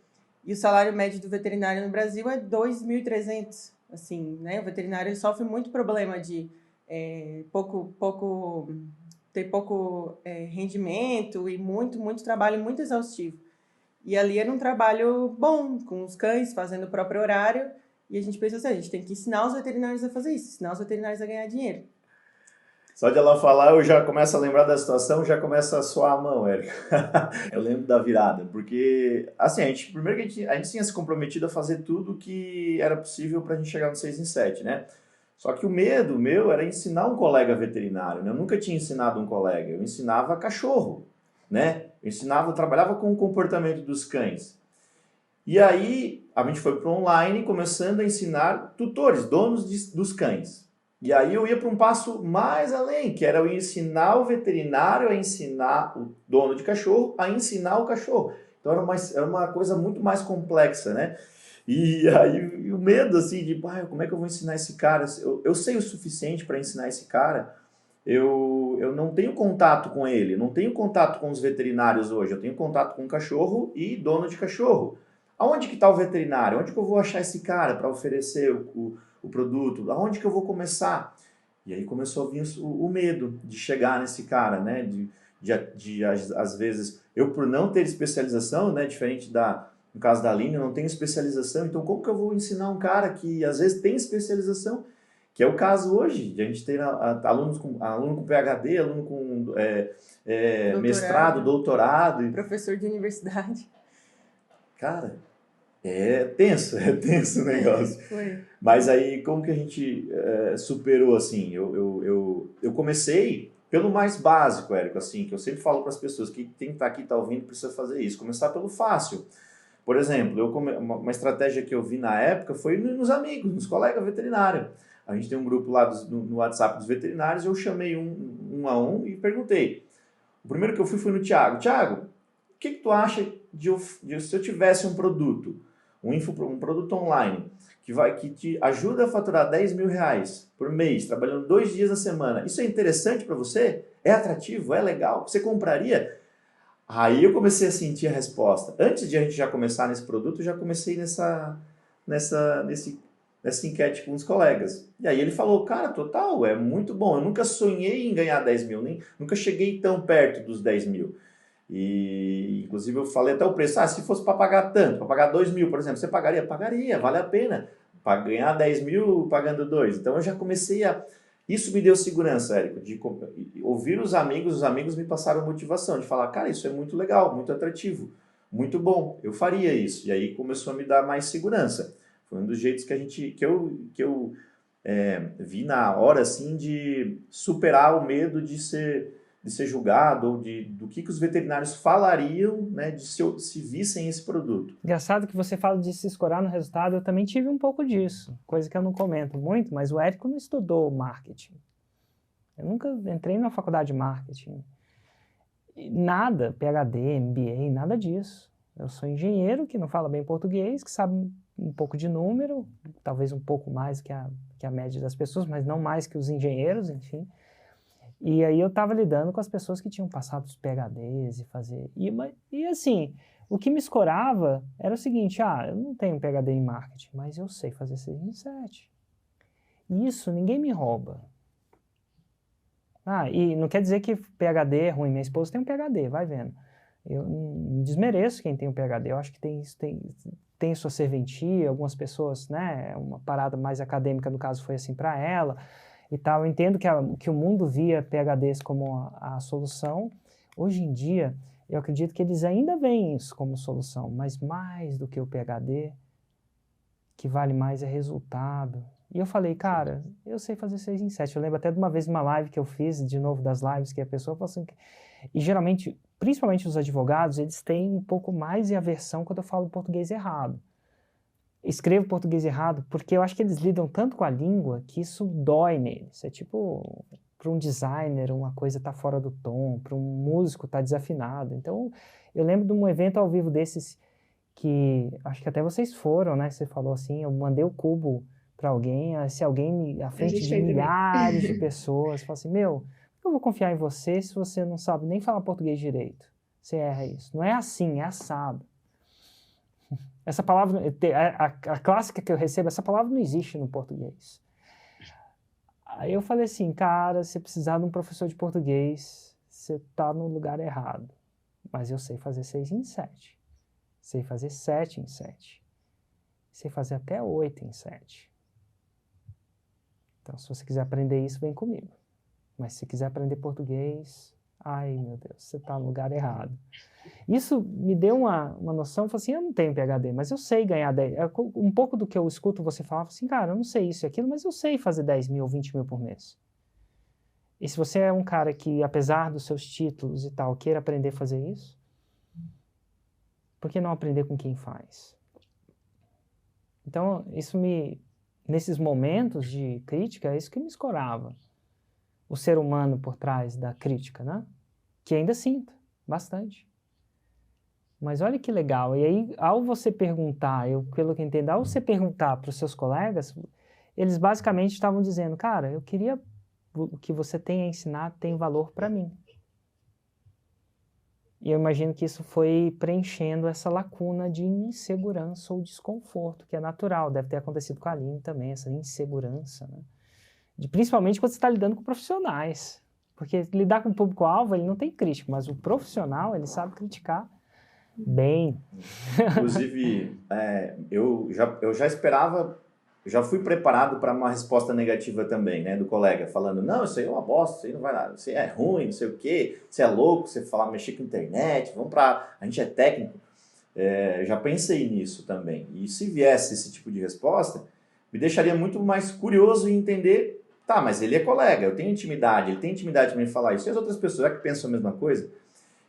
E o salário médio do veterinário no Brasil é 2.300. Assim, né? O veterinário ele sofre muito problema de ter pouco rendimento e muito trabalho, muito exaustivo. E ali era um trabalho bom, com os cães, fazendo o próprio horário. E a gente pensou assim, a gente tem que ensinar os veterinários a fazer isso, ensinar os veterinários a ganhar dinheiro. Só de ela falar, eu já começo a lembrar da situação, já começa a suar a mão, Érico. Eu lembro da virada, porque, assim, primeiro que a gente tinha se comprometido a fazer tudo que era possível para a gente chegar no 6 em 7, né? Só que o medo meu era ensinar um colega veterinário, né? Eu nunca tinha ensinado um colega, eu ensinava cachorro, né? Eu trabalhava com o comportamento dos cães. E aí, a gente foi para o online, começando a ensinar tutores, donos dos cães. E aí eu ia para um passo mais além, que era eu ensinar o veterinário a ensinar o dono de cachorro a ensinar o cachorro. Então era uma coisa muito mais complexa, né? E aí o medo, assim, de como é que eu vou ensinar esse cara? Eu sei o suficiente para ensinar esse cara, eu não tenho contato com ele, não tenho contato com os veterinários hoje, eu tenho contato com cachorro e dono de cachorro. Aonde que está o veterinário? Onde que eu vou achar esse cara para oferecer o produto? Aonde que eu vou começar? E aí começou a vir o medo de chegar nesse cara, né? Às vezes, eu por não ter especialização, né? Diferente no caso da Aline, eu não tenho especialização, então como que eu vou ensinar um cara que às vezes tem especialização? Que é o caso hoje, de a gente ter aluno com PhD, aluno com mestrado, doutorado. Professor de universidade. Cara, é tenso o negócio. Foi. Mas aí, como que a gente superou, assim? Eu comecei pelo mais básico, Érico, assim, que eu sempre falo para as pessoas que quem está aqui, está ouvindo, precisa fazer isso. Começar pelo fácil. Por exemplo, uma estratégia que eu vi na época foi nos amigos, nos colegas veterinários. A gente tem um grupo lá no WhatsApp dos veterinários, eu chamei um a um e perguntei. O primeiro que eu fui foi no Thiago. Thiago, o que tu acha se eu tivesse um produto, um produto online, que te ajuda a faturar 10 mil reais por mês, trabalhando 2 dias na semana, isso é interessante para você? É atrativo? É legal? Você compraria? Aí eu comecei a sentir a resposta. Antes de a gente já começar nesse produto, eu já comecei nessa enquete com os colegas. E aí ele falou, cara, total, é muito bom. Eu nunca sonhei em ganhar 10 mil, nunca cheguei tão perto dos 10 mil. E, inclusive, eu falei até o preço. Se fosse para pagar tanto, para pagar 2 mil, por exemplo, você pagaria? Pagaria, vale a pena. Para ganhar 10 mil pagando 2. Então, eu já comecei a... Isso me deu segurança, Érico, de ouvir os amigos me passaram motivação, de falar, cara, isso é muito legal, muito atrativo, muito bom, eu faria isso. E aí começou a me dar mais segurança. Foi um dos jeitos que eu vi na hora, assim, de superar o medo de ser julgado, ou do que os veterinários falariam, né, se vissem esse produto. Engraçado que você fala de se escorar no resultado, eu também tive um pouco disso, coisa que eu não comento muito, mas o Érico não estudou marketing. Eu nunca entrei na faculdade de marketing. Nada, PhD, MBA, nada disso. Eu sou engenheiro que não fala bem português, que sabe um pouco de número, talvez um pouco mais que a média das pessoas, mas não mais que os engenheiros, enfim. E aí eu estava lidando com as pessoas que tinham passado os PhDs e fazer... E assim, o que me escorava era o seguinte, eu não tenho PhD em marketing, mas eu sei fazer 6 em 7. Isso ninguém me rouba. E não quer dizer que PhD é ruim. Minha esposa tem um PhD, vai vendo. Eu não desmereço quem tem um PhD. Eu acho que tem sua serventia. Algumas pessoas, né? Uma parada mais acadêmica, no caso, foi assim para ela e tal. Eu entendo que o mundo via PhDs como a solução. Hoje em dia, eu acredito que eles ainda veem isso como solução, mas mais do que o PhD, que vale mais é resultado. E eu falei, cara, eu sei fazer 6 em 7. Eu lembro até de uma vez uma live que eu fiz, de novo das lives, que a pessoa falou assim... E geralmente, principalmente os advogados, eles têm um pouco mais de aversão quando eu falo português errado. Escrevo português errado porque eu acho que eles lidam tanto com a língua que isso dói neles. É tipo, para um designer, uma coisa tá fora do tom, para um músico tá desafinado. Então, eu lembro de um evento ao vivo desses que, acho que até vocês foram, né? Você falou assim, eu mandei o cubo para alguém, se alguém à frente de milhares de pessoas, fala assim, eu vou confiar em você se você não sabe nem falar português direito. Você erra isso. Não é assim, é assado. Essa palavra, a clássica que eu recebo, essa palavra não existe no português. Aí eu falei assim, cara, se precisar de um professor de português, você está no lugar errado. Mas eu sei fazer 6 em 7. Sei fazer 7 em 7. Sei fazer até 8 em 7. Então, se você quiser aprender isso, vem comigo. Mas se quiser aprender português, ai, meu Deus, você está no lugar errado. Isso me deu uma noção, eu falei assim, eu não tenho PhD, mas eu sei ganhar 10. Um pouco do que eu escuto você falar, assim, cara, eu não sei isso e aquilo, mas eu sei fazer 10 mil, 20 mil por mês. E se você é um cara que, apesar dos seus títulos e tal, queira aprender a fazer isso, por que não aprender com quem faz? Então, nesses momentos de crítica, é isso que me escorava. O ser humano por trás da crítica, né? Que ainda sinto, bastante. Mas olha que legal, e aí, ao você perguntar, pelo que eu entendo, ao você perguntar para os seus colegas, eles basicamente estavam dizendo, cara, eu queria o que você tem a ensinar tem valor para mim. E eu imagino que isso foi preenchendo essa lacuna de insegurança ou desconforto, que é natural, deve ter acontecido com a Aline também, essa insegurança, né? Principalmente quando você está lidando com profissionais, porque lidar com o público-alvo, ele não tem crítica, mas o profissional, ele sabe criticar bem. Inclusive, eu já esperava, já fui preparado para uma resposta negativa também, né, do colega, falando, não, isso aí é uma bosta, isso aí não vai nada, isso aí é ruim, não sei o quê, você é louco, você falar, mexer com internet, a gente é técnico. Já pensei nisso também. E se viesse esse tipo de resposta, me deixaria muito mais curioso em entender, tá, mas ele é colega, eu tenho intimidade, ele tem intimidade para me falar isso, e as outras pessoas, já que pensam a mesma coisa,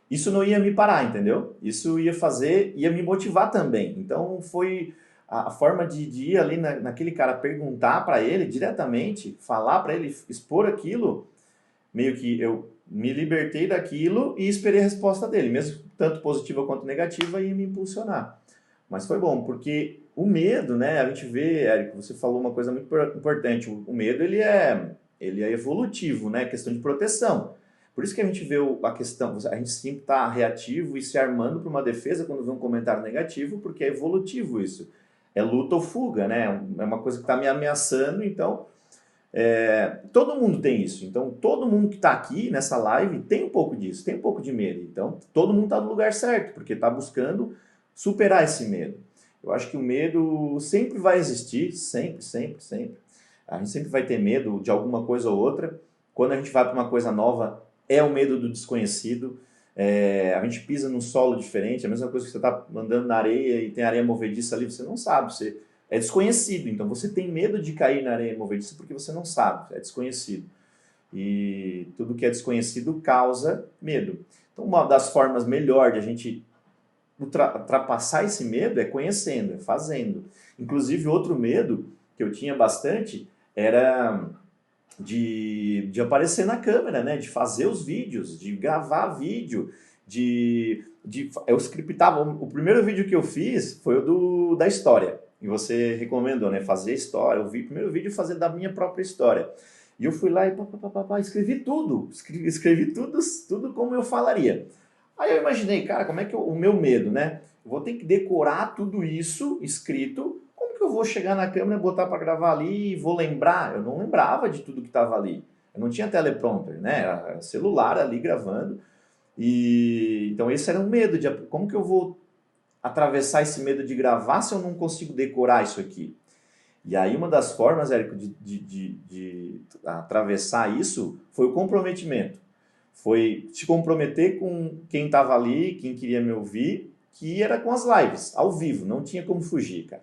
isso não ia me parar, entendeu? Isso ia me motivar também. Então foi a forma de ir ali naquele cara, perguntar para ele diretamente, falar para ele, expor aquilo, meio que eu me libertei daquilo e esperei a resposta dele, mesmo tanto positiva quanto negativa, ia me impulsionar. Mas foi bom, porque o medo, né, a gente vê, Érico, você falou uma coisa muito importante, o medo ele é evolutivo, né, questão de proteção. Por isso que a gente vê a questão, a gente sempre está reativo e se armando para uma defesa quando vê um comentário negativo, porque é evolutivo isso. É luta ou fuga, né? É uma coisa que está me ameaçando, então todo mundo tem isso. Então todo mundo que está aqui nessa live tem um pouco disso, tem um pouco de medo. Então todo mundo está no lugar certo, porque está buscando superar esse medo. Eu acho que o medo sempre vai existir, sempre, sempre, sempre. A gente sempre vai ter medo de alguma coisa ou outra. Quando a gente vai para uma coisa nova, é o medo do desconhecido, a gente pisa num solo diferente, a mesma coisa que você está andando na areia e tem areia movediça ali, você não sabe, você é desconhecido, então você tem medo de cair na areia movediça porque você não sabe, é desconhecido. E tudo que é desconhecido causa medo. Então uma das formas melhor de a gente ultrapassar esse medo é conhecendo, é fazendo. Inclusive outro medo que eu tinha bastante era de aparecer na câmera, né? De fazer os vídeos, de gravar vídeo, de eu scriptava, o primeiro vídeo que eu fiz foi o da história, e você recomendou, né, fazer história, o primeiro vídeo fazer da minha própria história. E eu fui lá e escrevi tudo, escrevi tudo como eu falaria. Aí eu imaginei, cara, como é que o meu medo, né? Eu vou ter que decorar tudo isso escrito, como que eu vou chegar na câmera, botar para gravar ali e vou lembrar? Eu não lembrava de tudo que estava ali. Eu não tinha teleprompter, né? Era celular ali gravando. E então esse era um medo de como que eu vou atravessar esse medo de gravar se eu não consigo decorar isso aqui. E aí uma das formas, Érico, de atravessar isso foi o comprometimento. Foi se comprometer com quem estava ali, quem queria me ouvir, que era com as lives, ao vivo, não tinha como fugir, cara.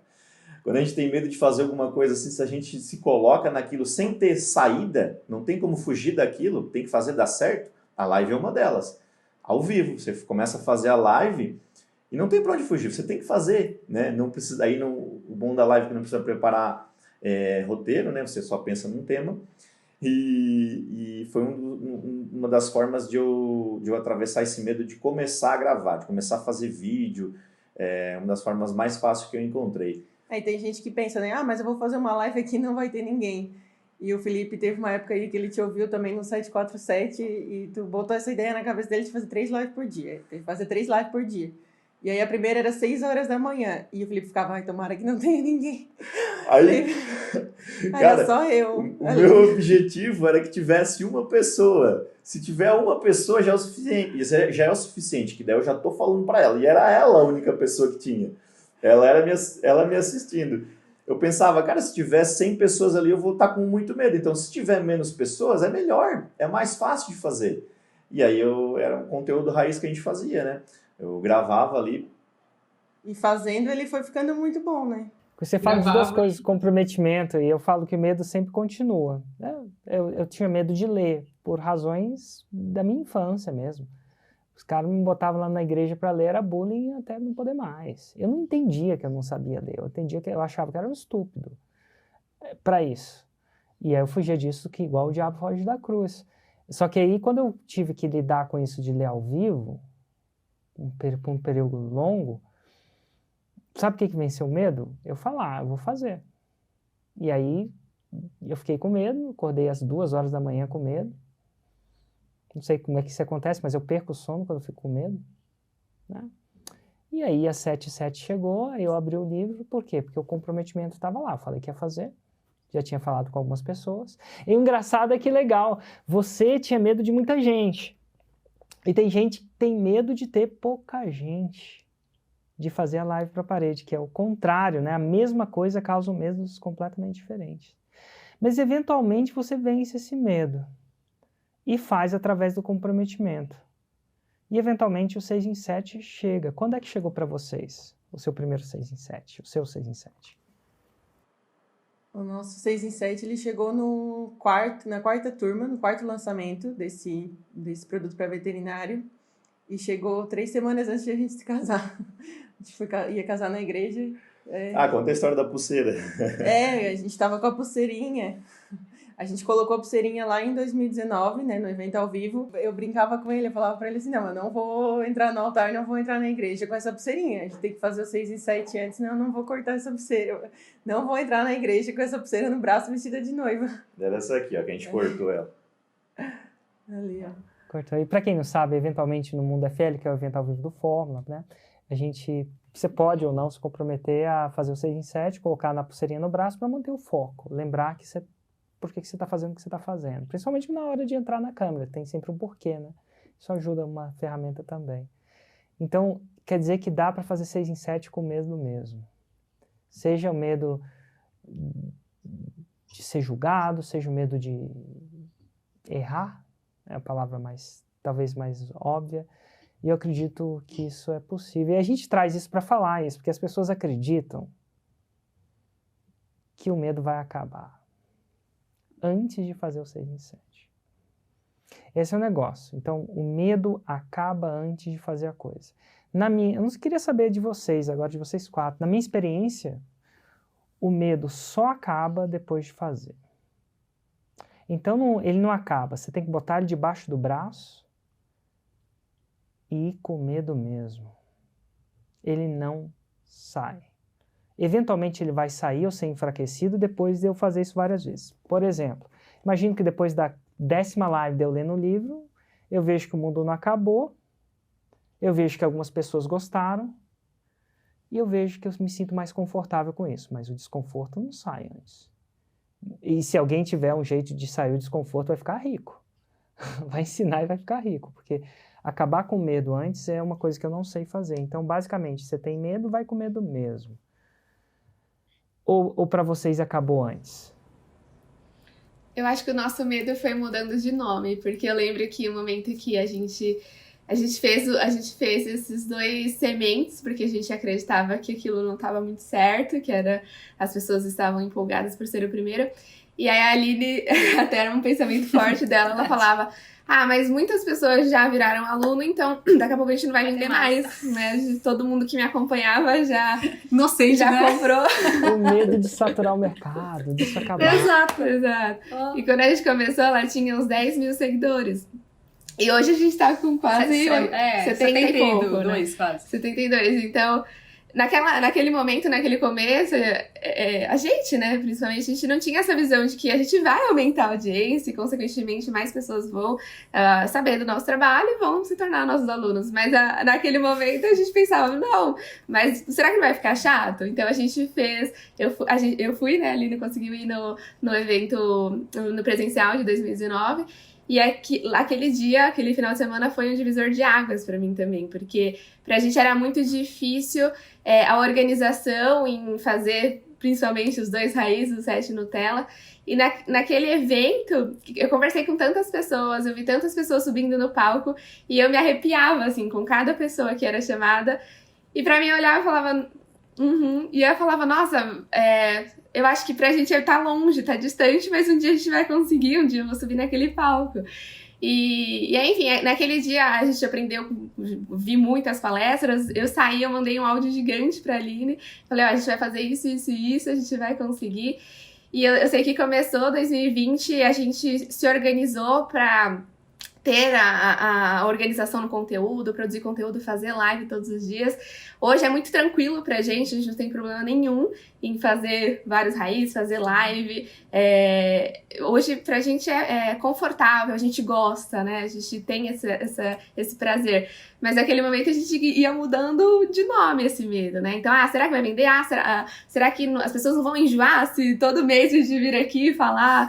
Quando a gente tem medo de fazer alguma coisa assim, se a gente se coloca naquilo sem ter saída, não tem como fugir daquilo, tem que fazer dar certo, a live é uma delas. Ao vivo, você começa a fazer a live e não tem para onde fugir, você tem que fazer, né? Não precisa, aí não, o bom da live é que não precisa preparar roteiro, né? Você só pensa num tema. E foi uma das formas de eu atravessar esse medo de começar a gravar, de começar a fazer vídeo, uma das formas mais fáceis que eu encontrei. Aí tem gente que pensa, né? Ah, mas eu vou fazer uma live aqui e não vai ter ninguém. E o Felipe teve uma época aí que ele te ouviu também no 747 e tu botou essa ideia na cabeça dele de fazer 3 lives por dia. Tem que fazer 3 lives por dia. E aí a primeira era 6 horas da manhã. E o Felipe ficava, ai, tomara que não tenha ninguém. Aí, cara, era só eu. O meu objetivo era que tivesse uma pessoa. Se tiver uma pessoa já é o suficiente. Já é o suficiente, que daí eu já tô falando para ela. E era ela a única pessoa que tinha. Ela me assistindo. Eu pensava, cara, se tiver 100 pessoas ali, eu vou estar com muito medo. Então, se tiver menos pessoas, é melhor. É mais fácil de fazer. E aí era um conteúdo raiz que a gente fazia, né? Eu gravava ali. E fazendo, ele foi ficando muito bom, né? Você fala de 2 coisas, comprometimento, e eu falo que o medo sempre continua. Eu tinha medo de ler, por razões da minha infância mesmo. Os caras me botavam lá na igreja para ler, era bullying até não poder mais. Eu não entendia que eu não sabia ler, eu achava que era um estúpido para isso. E aí eu fugia disso, que igual o diabo foge da cruz. Só que aí, quando eu tive que lidar com isso de ler ao vivo, por um período longo, sabe o que venceu o medo? Eu falar, eu vou fazer. E aí, eu fiquei com medo, acordei às 2 horas da manhã com medo. Não sei como é que isso acontece, mas eu perco o sono quando eu fico com medo, né? E aí, às 7h07 chegou, aí eu abri o livro, por quê? Porque o comprometimento estava lá, eu falei que ia fazer, já tinha falado com algumas pessoas. E o engraçado é que legal, você tinha medo de muita gente. E tem gente que tem medo de ter pouca gente, de fazer a live para a parede, que é o contrário, né? A mesma coisa causa medos completamente diferentes. Mas, eventualmente, você vence esse medo e faz através do comprometimento. E, eventualmente, o 6 em 7 chega. Quando é que chegou para vocês o seu primeiro 6 em 7? O seu 6 em 7? O nosso 6 em 7, ele chegou na quarta turma, no 4º lançamento desse produto para veterinário. E chegou 3 semanas antes de a gente se casar. A gente ia casar na igreja. Conta a história da pulseira. A gente tava com a pulseirinha. A gente colocou a pulseirinha lá em 2019, né, no evento ao vivo. Eu brincava com ele, eu falava pra ele assim, não, eu não vou entrar no altar, não vou entrar na igreja com essa pulseirinha. A gente tem que fazer o 6 em 7 antes, senão eu não vou cortar essa pulseira. Não vou entrar na igreja com essa pulseira no braço vestida de noiva. Era essa aqui, ó, que a gente cortou ela. Ali, ó. Cortou. E pra quem não sabe, eventualmente no Mundo FL, que é o evento ao vivo do Fórmula, né, você pode ou não se comprometer a fazer o 6 em 7, colocar na pulseirinha no braço para manter o foco. Lembrar que por que você está fazendo o que você está fazendo. Principalmente na hora de entrar na câmera, tem sempre um porquê, né? Isso ajuda uma ferramenta também. Então, quer dizer que dá para fazer 6 em 7 com o medo mesmo. Seja o medo de ser julgado, seja o medo de errar, é a palavra talvez mais óbvia, e eu acredito que isso é possível. E a gente traz isso para falar isso, porque as pessoas acreditam que o medo vai acabar antes de fazer o 6 em 7. Esse é o negócio. Então, o medo acaba antes de fazer a coisa. Eu não queria saber de vocês, agora de vocês 4. Na minha experiência, o medo só acaba depois de fazer. Então, ele não acaba. Você tem que botar ele debaixo do braço ir com medo mesmo. Ele não sai. Eventualmente ele vai sair ou ser enfraquecido depois de eu fazer isso várias vezes. Por exemplo, imagino que depois da 10ª live de eu lendo o livro, eu vejo que o mundo não acabou, eu vejo que algumas pessoas gostaram, e eu vejo que eu me sinto mais confortável com isso, mas o desconforto não sai antes. E se alguém tiver um jeito de sair o desconforto, vai ficar rico. Vai ensinar e vai ficar rico, porque acabar com medo antes é uma coisa que eu não sei fazer. Então, basicamente, você tem medo, vai com medo mesmo. Ou para vocês acabou antes? Eu acho que o nosso medo foi mudando de nome, porque eu lembro que o momento que a gente fez esses 2 sementes, porque a gente acreditava que aquilo não estava muito certo, que as pessoas estavam empolgadas por ser o primeiro. E aí a Aline, até era um pensamento forte dela, ela falava: mas muitas pessoas já viraram aluno, então daqui a pouco a gente não vai vender mais, né? Todo mundo que me acompanhava já comprou. O medo de saturar o mercado, disso acabar. Exato. E quando a gente começou, ela tinha uns 10 mil seguidores. E hoje a gente tá com quase 70 e pouco, né? Quase. 72. Então, naquele momento, naquele começo, a gente, né, principalmente, a gente não tinha essa visão de que a gente vai aumentar a audiência e, consequentemente, mais pessoas vão saber do nosso trabalho e vão se tornar nossos alunos. Mas naquele momento a gente pensava, não, mas será que não vai ficar chato? Então a gente fez, eu fui, né, a Aline conseguiu ir no evento, no presencial de 2019, e aquele dia, aquele final de semana foi um divisor de águas pra mim também, porque pra gente era muito difícil a organização em fazer principalmente os 2 raízes, o 7 Nutella. E naquele evento, eu conversei com tantas pessoas, eu vi tantas pessoas subindo no palco, e eu me arrepiava, assim, com cada pessoa que era chamada. E pra mim, eu olhava e falava, e eu falava, nossa, eu acho que pra gente tá longe, tá distante, mas um dia a gente vai conseguir, um dia eu vou subir naquele palco. E enfim, naquele dia a gente aprendeu, vi muitas palestras, eu saí, eu mandei um áudio gigante pra Aline, falei, a gente vai fazer isso, isso e isso, a gente vai conseguir. E eu sei que começou 2020, a gente se organizou pra ter a organização no conteúdo, produzir conteúdo, fazer live todos os dias. Hoje é muito tranquilo pra gente, a gente não tem problema nenhum em fazer vários raízes, fazer live. Hoje pra gente é confortável, a gente gosta, né? A gente tem esse prazer. Mas naquele momento a gente ia mudando de nome esse medo, né? Então, será que vai vender? Será que as pessoas não vão enjoar se todo mês a gente vir aqui falar,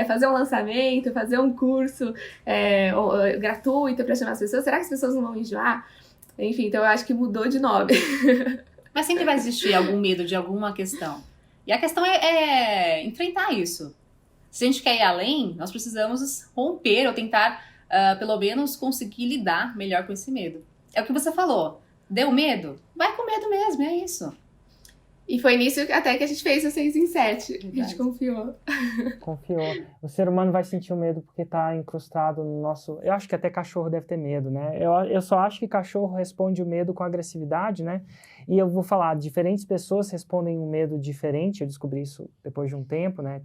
fazer um lançamento, fazer um curso gratuito para chamar as pessoas? Será que as pessoas não vão enjoar? Enfim, então eu acho que mudou de nome. Mas sempre vai existir algum medo de alguma questão. E a questão é enfrentar isso. Se a gente quer ir além, nós precisamos romper ou tentar, pelo menos, conseguir lidar melhor com esse medo. É o que você falou. Deu medo? Vai com medo mesmo, é isso. E foi nisso até que a gente fez o 6 em 7. A gente confiou. Confiou. O ser humano vai sentir o medo porque está incrustado no nosso... Eu acho que até cachorro deve ter medo, né? Eu só acho que cachorro responde o medo com agressividade, né? E eu vou falar, diferentes pessoas respondem um medo diferente. Eu descobri isso depois de um tempo, né?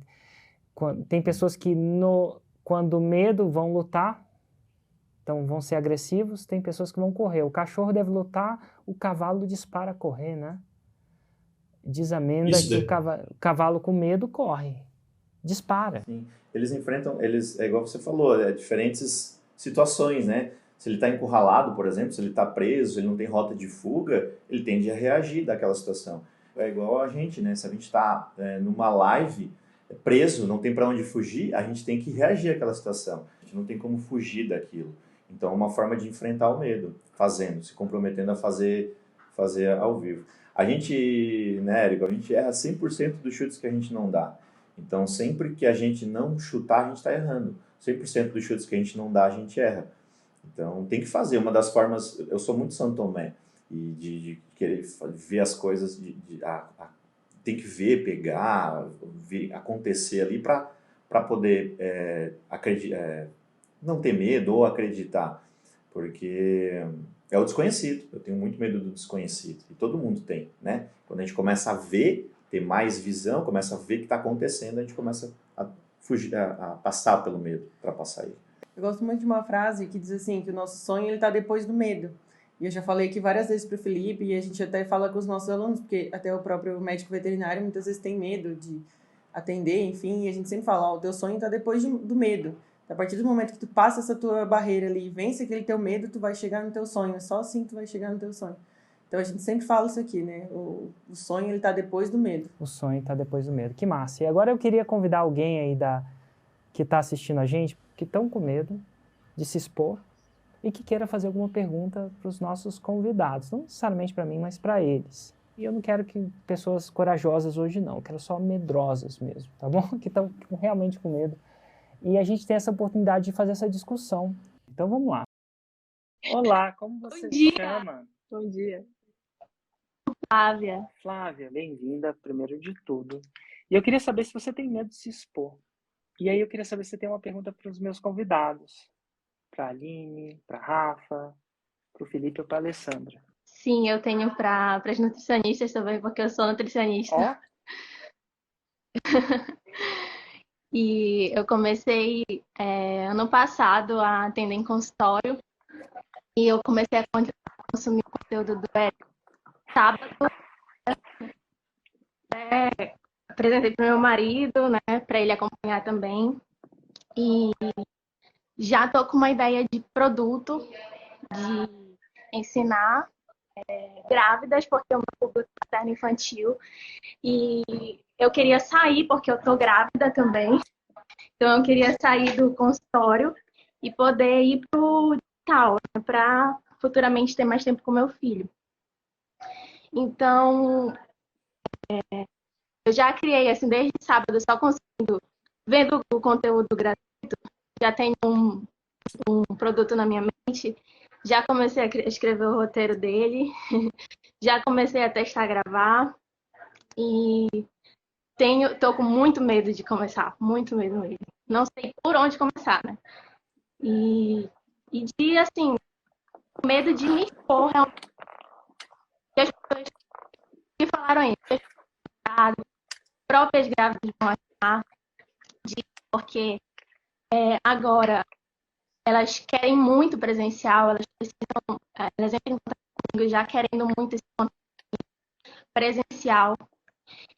Tem pessoas que, quando medo, vão lutar. Então, vão ser agressivos. Tem pessoas que vão correr. O cachorro deve lutar, o cavalo dispara a correr, né? Diz a Amanda que o cavalo com medo corre, dispara. Sim. Eles enfrentam, é igual você falou, diferentes situações, né? Se ele está encurralado, por exemplo, se ele está preso, ele não tem rota de fuga, ele tende a reagir daquela situação. É igual a gente, né? Se a gente está numa live preso, não tem para onde fugir, a gente tem que reagir àquela situação. A gente não tem como fugir daquilo. Então, é uma forma de enfrentar o medo, se comprometendo a fazer ao vivo. A gente, né, Érico, a gente erra 100% dos chutes que a gente não dá. Então, sempre que a gente não chutar, a gente está errando. 100% dos chutes que a gente não dá, a gente erra. Então, tem que fazer. Uma das formas... Eu sou muito São Tomé. E de querer ver as coisas... tem que ver, pegar, ver acontecer ali para poder não ter medo ou acreditar. Porque... é o desconhecido. Eu tenho muito medo do desconhecido. E todo mundo tem, né? Quando a gente começa a ver, ter mais visão, começa a ver o que está acontecendo, a gente começa a fugir, a passar pelo medo, para passar ele. Eu gosto muito de uma frase que diz assim, que o nosso sonho ele tá depois do medo. E eu já falei aqui várias vezes pro Felipe, e a gente até fala com os nossos alunos, porque até o próprio médico veterinário muitas vezes tem medo de atender, enfim, e a gente sempre fala, ó, o teu sonho tá depois do medo. A partir do momento que tu passa essa tua barreira ali e vence aquele teu medo, tu vai chegar no teu sonho. Só assim tu vai chegar no teu sonho. Então a gente sempre fala isso aqui, né? O sonho ele tá depois do medo. O sonho está depois do medo. Que massa. E agora eu queria convidar alguém aí que está assistindo a gente, que estão com medo de se expor e que queira fazer alguma pergunta para os nossos convidados. Não necessariamente para mim, mas para eles. E eu não quero que pessoas corajosas hoje não, eu quero só medrosas mesmo, tá bom? Que estão realmente com medo. E a gente tem essa oportunidade de fazer essa discussão. Então vamos lá. Olá, como você se chama? Bom dia. Flávia. Flávia, bem-vinda, primeiro de tudo. E eu queria saber se você tem medo de se expor. E aí eu queria saber se você tem uma pergunta para os meus convidados. Para a Aline, para a Rafa, para o Felipe ou para a Alessandra. Sim, eu tenho para as nutricionistas também, porque eu sou nutricionista. Ó, E eu comecei ano passado a atender em consultório. E eu comecei a consumir o conteúdo do Eric sábado. Apresentei para o meu marido, né, para ele acompanhar também. E já estou com uma ideia de produto, de ensinar grávidas, porque o meu público é materno infantil. E eu queria sair, porque eu estou grávida também. Então eu queria sair do consultório e poder ir para o digital, né, para futuramente ter mais tempo com meu filho. Então, eu já criei, assim, desde sábado, só conseguindo, vendo o conteúdo gratuito, já tenho um produto na minha mente, já comecei a escrever o roteiro dele, já comecei a testar, gravar, e tô com muito medo de começar, muito medo mesmo. Não sei por onde começar, né? E de, assim, medo de me expor, realmente. As pessoas que falaram aí, as próprias grávidas vão achar, porque agora elas querem muito presencial, elas entram em contato comigo já querendo muito esse contato presencial.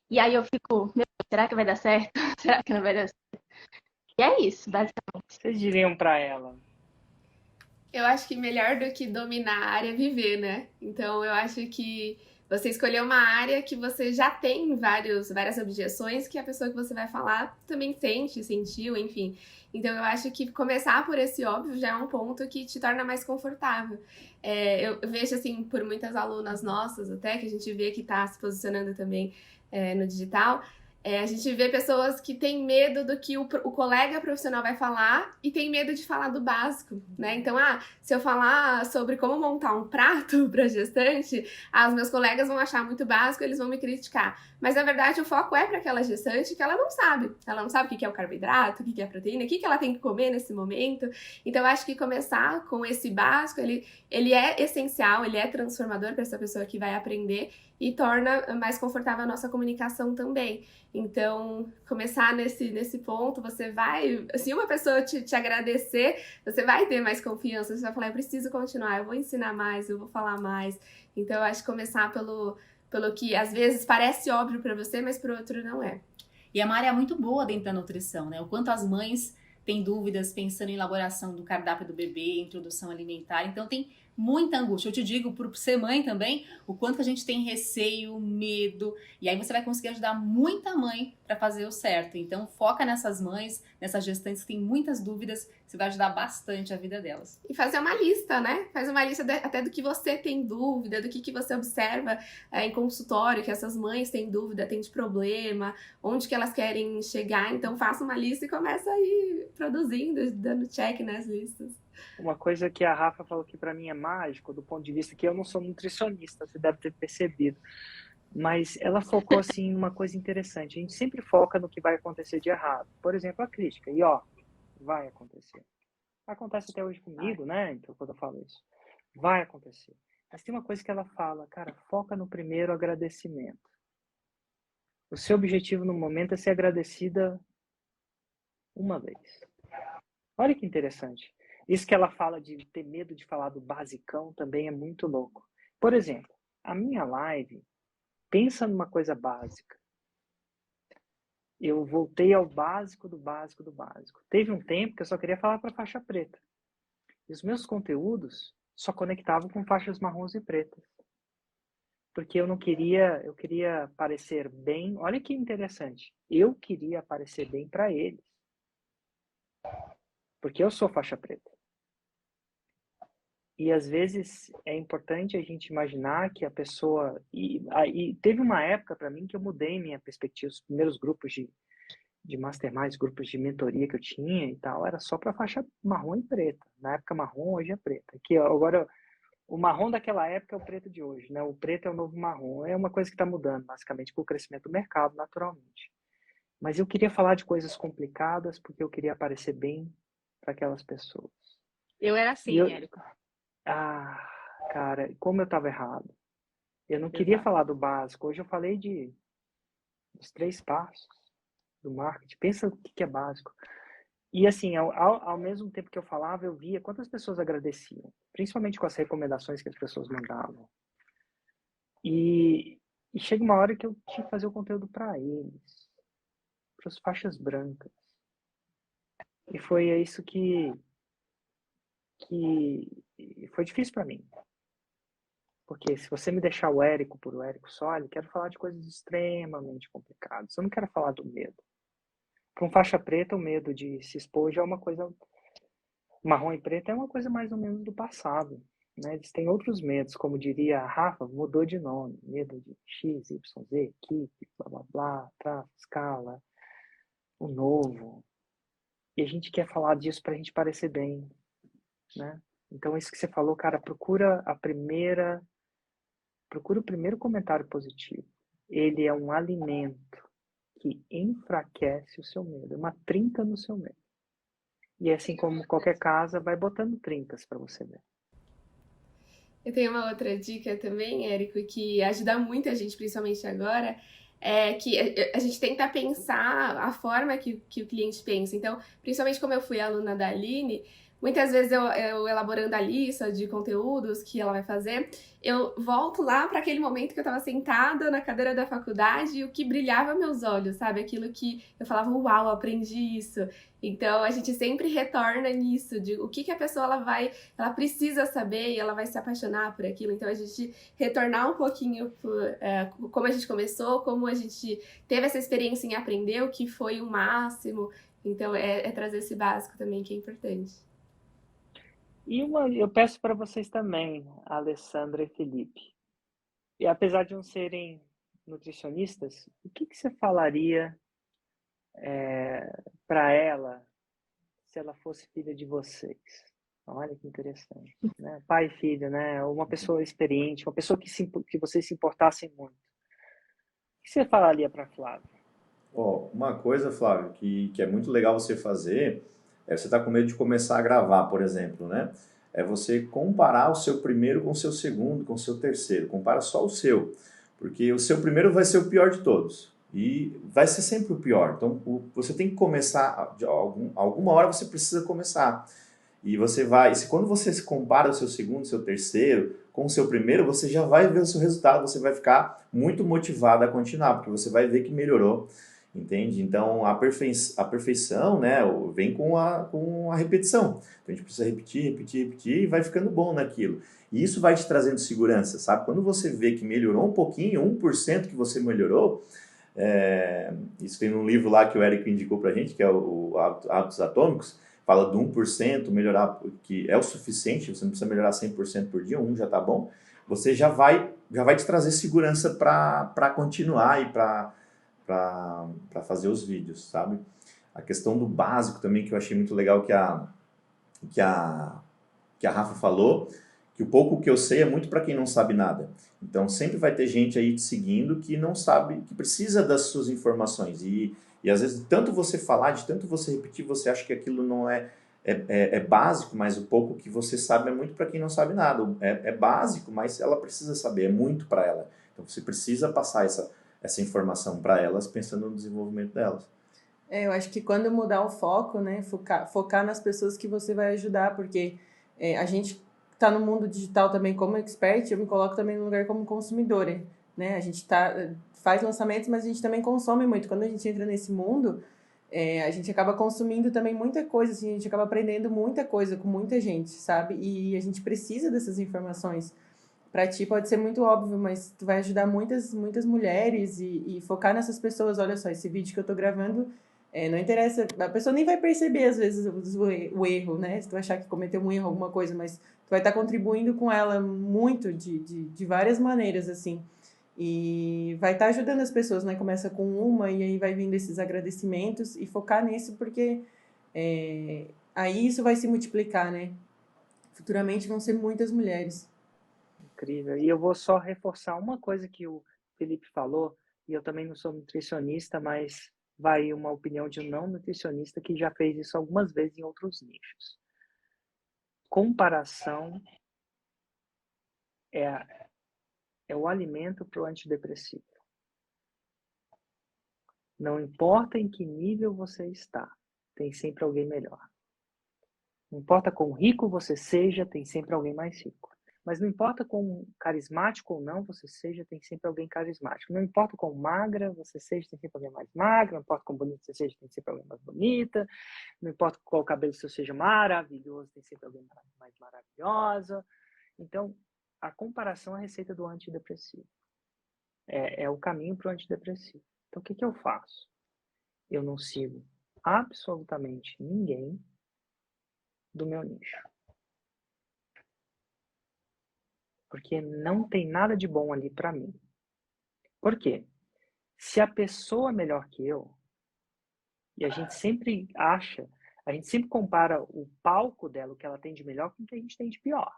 E aí eu fico, meu Deus, será que vai dar certo? Será que não vai dar certo? E é isso, basicamente. vocês diriam para ela? Eu acho que melhor do que dominar a área é viver, né? Então eu acho que você escolheu uma área que você já tem várias objeções que a pessoa que você vai falar também sentiu, enfim. Então eu acho que começar por esse óbvio já é um ponto que te torna mais confortável. Eu vejo assim, por muitas alunas nossas até, que a gente vê que está se posicionando também no digital, a gente vê pessoas que têm medo do que o colega profissional vai falar e tem medo de falar do básico, né? Então, se eu falar sobre como montar um prato para gestante, os meus colegas vão achar muito básico, eles vão me criticar. Mas, na verdade, o foco é para aquela gestante que ela não sabe. Ela não sabe o que é o carboidrato, o que é a proteína, o que ela tem que comer nesse momento. Então, eu acho que começar com esse básico, ele é essencial, ele é transformador para essa pessoa que vai aprender e torna mais confortável a nossa comunicação também. Então, começar nesse ponto, você vai... Se uma pessoa te agradecer, você vai ter mais confiança. Você vai falar, eu preciso continuar, eu vou ensinar mais, eu vou falar mais. Então, eu acho que começar pelo que às vezes parece óbvio para você, mas para o outro não é. E é uma área muito boa dentro da nutrição, né? O quanto as mães têm dúvidas pensando em elaboração do cardápio do bebê, introdução alimentar. Então, tem muita angústia. Eu te digo, por ser mãe também, o quanto que a gente tem receio, medo, e aí você vai conseguir ajudar muita mãe para fazer o certo. Então, foca nessas mães, nessas gestantes que têm muitas dúvidas, você vai ajudar bastante a vida delas. E fazer uma lista, né? Faz uma lista até do que você tem dúvida, do que você observa em consultório, que essas mães têm dúvida, têm de problema, onde que elas querem chegar. Então, faça uma lista e começa a ir produzindo, dando check nas listas. Uma coisa que a Rafa falou que para mim é mágico, do ponto de vista que eu não sou nutricionista, você deve ter percebido. Mas ela focou assim numa coisa interessante. A gente sempre foca no que vai acontecer de errado. Por exemplo, a crítica. E vai acontecer. Acontece até hoje comigo, né? Então, quando eu falo isso, vai acontecer. Mas tem uma coisa que ela fala, cara, foca no primeiro agradecimento. O seu objetivo no momento é ser agradecida uma vez. Olha que interessante. Isso que ela fala de ter medo de falar do basicão também é muito louco. Por exemplo, a minha live, pensa numa coisa básica. Eu voltei ao básico do básico do básico. Teve um tempo que eu só queria falar para faixa preta. E os meus conteúdos só conectavam com faixas marrons e pretas. Porque eu queria parecer bem. Olha que interessante. Eu queria parecer bem para eles. Porque eu sou faixa preta. E às vezes é importante a gente imaginar que a pessoa. E teve uma época para mim que eu mudei minha perspectiva. Os primeiros grupos de masterminds, grupos de mentoria que eu tinha e tal, era só para faixa marrom e preta. Na época marrom, hoje é preta. Que agora o marrom daquela época é o preto de hoje, né? O preto é o novo marrom. É uma coisa que está mudando, basicamente, com o crescimento do mercado, naturalmente. Mas eu queria falar de coisas complicadas porque eu queria aparecer bem para aquelas pessoas. Eu era assim, Érico. Cara, como eu estava errado. Eu não queria falar do básico. Hoje eu falei dos 3 passos do marketing. Pensa o que é básico. E assim, ao mesmo tempo que eu falava, eu via quantas pessoas agradeciam. Principalmente com as recomendações que as pessoas mandavam. E chega uma hora que eu tinha que fazer o conteúdo para eles. Para as faixas brancas. E foi isso que foi difícil para mim. Porque se você me deixar o Érico por o Érico só, eu quero falar de coisas extremamente complicadas. Eu não quero falar do medo. Para um faixa preta, o medo de se expor já é uma coisa... Marrom e preto é uma coisa mais ou menos do passado. Né? Eles têm outros medos, como diria a Rafa, mudou de nome. Medo de X, Y, Z, equipe, blá, blá, blá, tráfego, escala, o novo. E a gente quer falar disso para a gente parecer bem. Né? Então, isso que você falou, cara, procura o primeiro comentário positivo. Ele é um alimento que enfraquece o seu medo, é uma trinca no seu medo. E assim como qualquer casa, vai botando trincas para você ver. Eu tenho uma outra dica também, Érico, que ajuda muito a gente, principalmente agora, é que a gente tenta pensar a forma que o cliente pensa. Então, principalmente como eu fui aluna da Aline, muitas vezes eu elaborando a lista de conteúdos que ela vai fazer, eu volto lá para aquele momento que eu estava sentada na cadeira da faculdade e o que brilhava meus olhos, sabe? Aquilo que eu falava, uau, aprendi isso. Então, a gente sempre retorna nisso, de o que a pessoa ela precisa saber e ela vai se apaixonar por aquilo. Então, a gente retornar um pouquinho como a gente começou, como a gente teve essa experiência em aprender, o que foi o máximo. Então, é trazer esse básico também que é importante. E eu peço para vocês também, Alessandra e Felipe, e apesar de não serem nutricionistas, o que você falaria para ela se ela fosse filha de vocês? Olha que interessante, né? Pai e filho, né? Uma pessoa experiente, uma pessoa que vocês se importassem muito. O que você falaria para Flávia? Uma coisa, Flávio, que é muito legal você fazer, você está com medo de começar a gravar, por exemplo, né? É você comparar o seu primeiro com o seu segundo, com o seu terceiro. Compara só o seu, porque o seu primeiro vai ser o pior de todos. E vai ser sempre o pior. Então, você tem que começar, alguma hora você precisa começar. E quando você se compara o seu segundo, o seu terceiro com o seu primeiro, você já vai ver o seu resultado, você vai ficar muito motivado a continuar, porque você vai ver que melhorou. Entende? Então, a perfeição, né, vem com a repetição. Então, a gente precisa repetir e vai ficando bom naquilo. E isso vai te trazendo segurança, sabe? Quando você vê que melhorou um pouquinho, 1% que você melhorou, isso tem num livro lá que o Érico indicou pra gente, que é o Hábitos Atômicos, fala do 1% melhorar, que é o suficiente, você não precisa melhorar 100% por dia, 1 já tá bom. Você já vai te trazer segurança para continuar e para fazer os vídeos, sabe? A questão do básico também, que eu achei muito legal que a Rafa falou, que o pouco que eu sei é muito para quem não sabe nada. Então, sempre vai ter gente aí te seguindo que não sabe, que precisa das suas informações. E às vezes, tanto você falar, de tanto você repetir, você acha que aquilo não é básico, mas o pouco que você sabe é muito para quem não sabe nada. É básico, mas ela precisa saber, é muito para ela. Então, você precisa passar essa informação para elas, pensando no desenvolvimento delas. Eu acho que quando mudar o foco, né, focar nas pessoas que você vai ajudar, porque a gente está no mundo digital também como expert, eu me coloco também no lugar como consumidora, né? A gente faz lançamentos, mas a gente também consome muito. Quando a gente entra nesse mundo, a gente acaba consumindo também muita coisa, assim, a gente acaba aprendendo muita coisa com muita gente, sabe? E a gente precisa dessas informações. Para ti pode ser muito óbvio, mas tu vai ajudar muitas mulheres e focar nessas pessoas. Olha só, esse vídeo que eu tô gravando, não interessa, a pessoa nem vai perceber às vezes o erro, né? Se tu achar que cometeu um erro, alguma coisa, mas tu vai estar contribuindo com ela muito de várias maneiras, assim. E vai estar ajudando as pessoas, né? Começa com uma e aí vai vindo esses agradecimentos e focar nisso porque aí isso vai se multiplicar, né? Futuramente vão ser muitas mulheres. Incrível. E eu vou só reforçar uma coisa que o Felipe falou, e eu também não sou nutricionista, mas vai uma opinião de um não nutricionista que já fez isso algumas vezes em outros nichos. Comparação é o alimento para o antidepressivo. Não importa em que nível você está, tem sempre alguém melhor. Não importa quão rico você seja, tem sempre alguém mais rico. Mas não importa quão carismático ou não você seja, tem sempre alguém carismático. Não importa quão magra você seja, tem sempre alguém mais magra. Não importa quão bonita você seja, tem sempre alguém mais bonita. Não importa qual cabelo seu seja maravilhoso, tem sempre alguém mais maravilhosa. Então, a comparação é a receita do antidepressivo. É o caminho para o antidepressivo. Então, o que eu faço? Eu não sigo absolutamente ninguém do meu nicho. Porque não tem nada de bom ali para mim. Por quê? Se a pessoa é melhor que eu, e a gente sempre compara o palco dela, o que ela tem de melhor, com o que a gente tem de pior.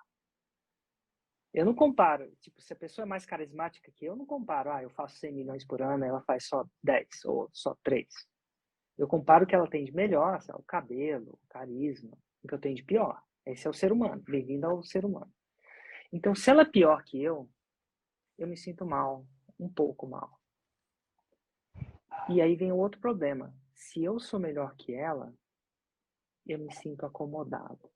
Eu não comparo, tipo, se a pessoa é mais carismática que eu não comparo, eu faço 100 milhões por ano, ela faz só 10 ou só 3. Eu comparo o que ela tem de melhor, o cabelo, o carisma, o que eu tenho de pior. Esse é o ser humano, bem-vindo ao ser humano. Então, se ela é pior que eu me sinto mal, um pouco mal. E aí vem o outro problema. Se eu sou melhor que ela, eu me sinto acomodado.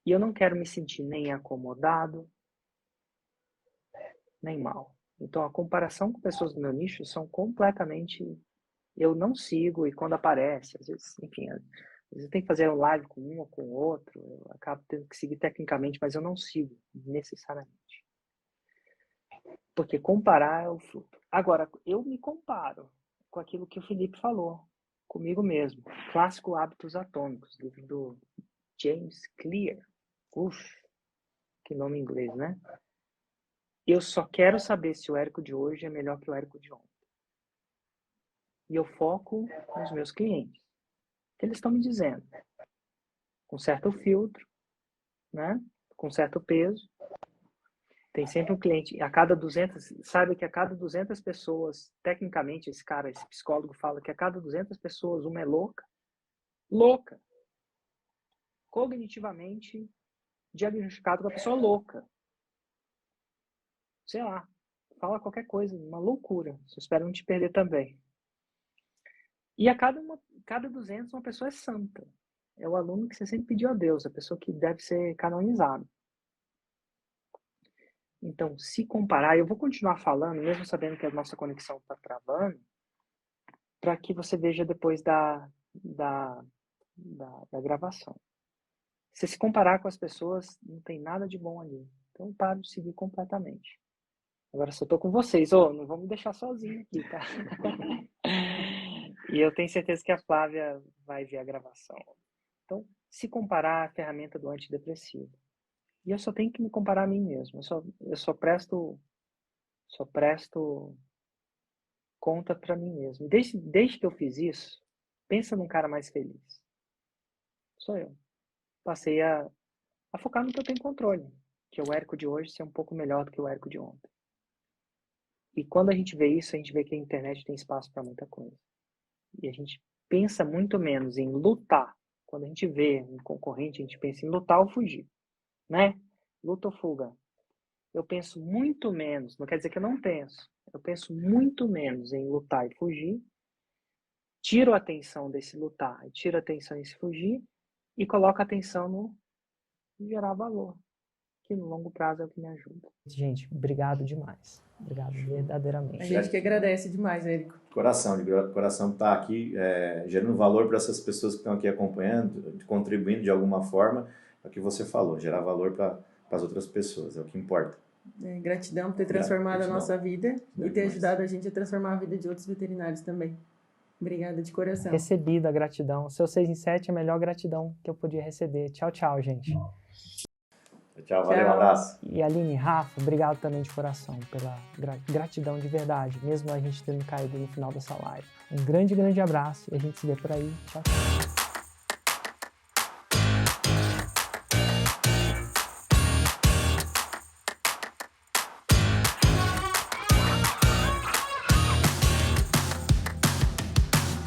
E eu não quero me sentir nem acomodado, nem mal. Então, a comparação com pessoas do meu nicho são completamente... Eu não sigo, e quando aparece, às vezes, enfim, às vezes eu tenho que fazer um live com um ou com o outro, eu acabo tendo que seguir tecnicamente, mas eu não sigo necessariamente. Porque comparar é o fruto. Agora, eu me comparo com aquilo que o Felipe falou, comigo mesmo. Clássico Hábitos Atômicos, livro do James Clear. Que nome em inglês, né? Eu só quero saber se o Érico de hoje é melhor que o Érico de ontem. E eu foco nos meus clientes. O que eles estão me dizendo? Com certo filtro, né? Com certo peso. Tem sempre um cliente, a cada 200, sabe que a cada 200 pessoas, tecnicamente esse psicólogo fala que a cada 200 pessoas uma é louca, cognitivamente diagnosticado com a pessoa louca. Sei lá, fala qualquer coisa, uma loucura. Eu espero não te perder também. E a cada 200 uma pessoa é santa. É o aluno que você sempre pediu a Deus, a pessoa que deve ser canonizada. Então, se comparar, eu vou continuar falando, mesmo sabendo que a nossa conexão está travando, para que você veja depois da gravação. Se comparar com as pessoas, não tem nada de bom ali. Então, paro de seguir completamente. Agora só estou com vocês. Não vamos me deixar sozinho aqui, tá? E eu tenho certeza que a Flávia vai ver a gravação. Então, se comparar a ferramenta do antidepressivo. E eu só tenho que me comparar a mim mesmo. Eu só presto conta para mim mesmo. Desde que eu fiz isso, pensa num cara mais feliz. Sou eu. Passei a focar no que eu tenho controle, que é o Érico de hoje ser um pouco melhor do que o Érico de ontem. E quando a gente vê isso, a gente vê que a internet tem espaço para muita coisa. E a gente pensa muito menos em lutar. Quando a gente vê um concorrente, a gente pensa em lutar ou fugir, né? Luta ou fuga. Eu penso muito menos, não quer dizer que eu não penso, eu penso muito menos em lutar e fugir tiro a atenção desse lutar, tiro a atenção desse fugir e coloco a atenção no gerar valor, que no longo prazo é o que me ajuda. Gente, obrigado demais. Obrigado verdadeiramente. A gente que agradece demais, Érico. Coração por estar aqui gerando valor para essas pessoas que estão aqui acompanhando, contribuindo de alguma forma, é o que você falou, gerar valor para as outras pessoas, é o que importa. Gratidão por ter transformado a nossa vida e ter demais. ajudado a gente a transformar a vida de outros veterinários também. Obrigada de coração. Recebida a gratidão. Seu 6 em 7 é a melhor gratidão que eu podia receber. Tchau, tchau, gente. Tchau, valeu, um abraço. E Aline, Rafa, obrigado também de coração pela gratidão de verdade, mesmo a gente tendo caído no final dessa live. Um grande, grande abraço e a gente se vê por aí. Tchau, tchau.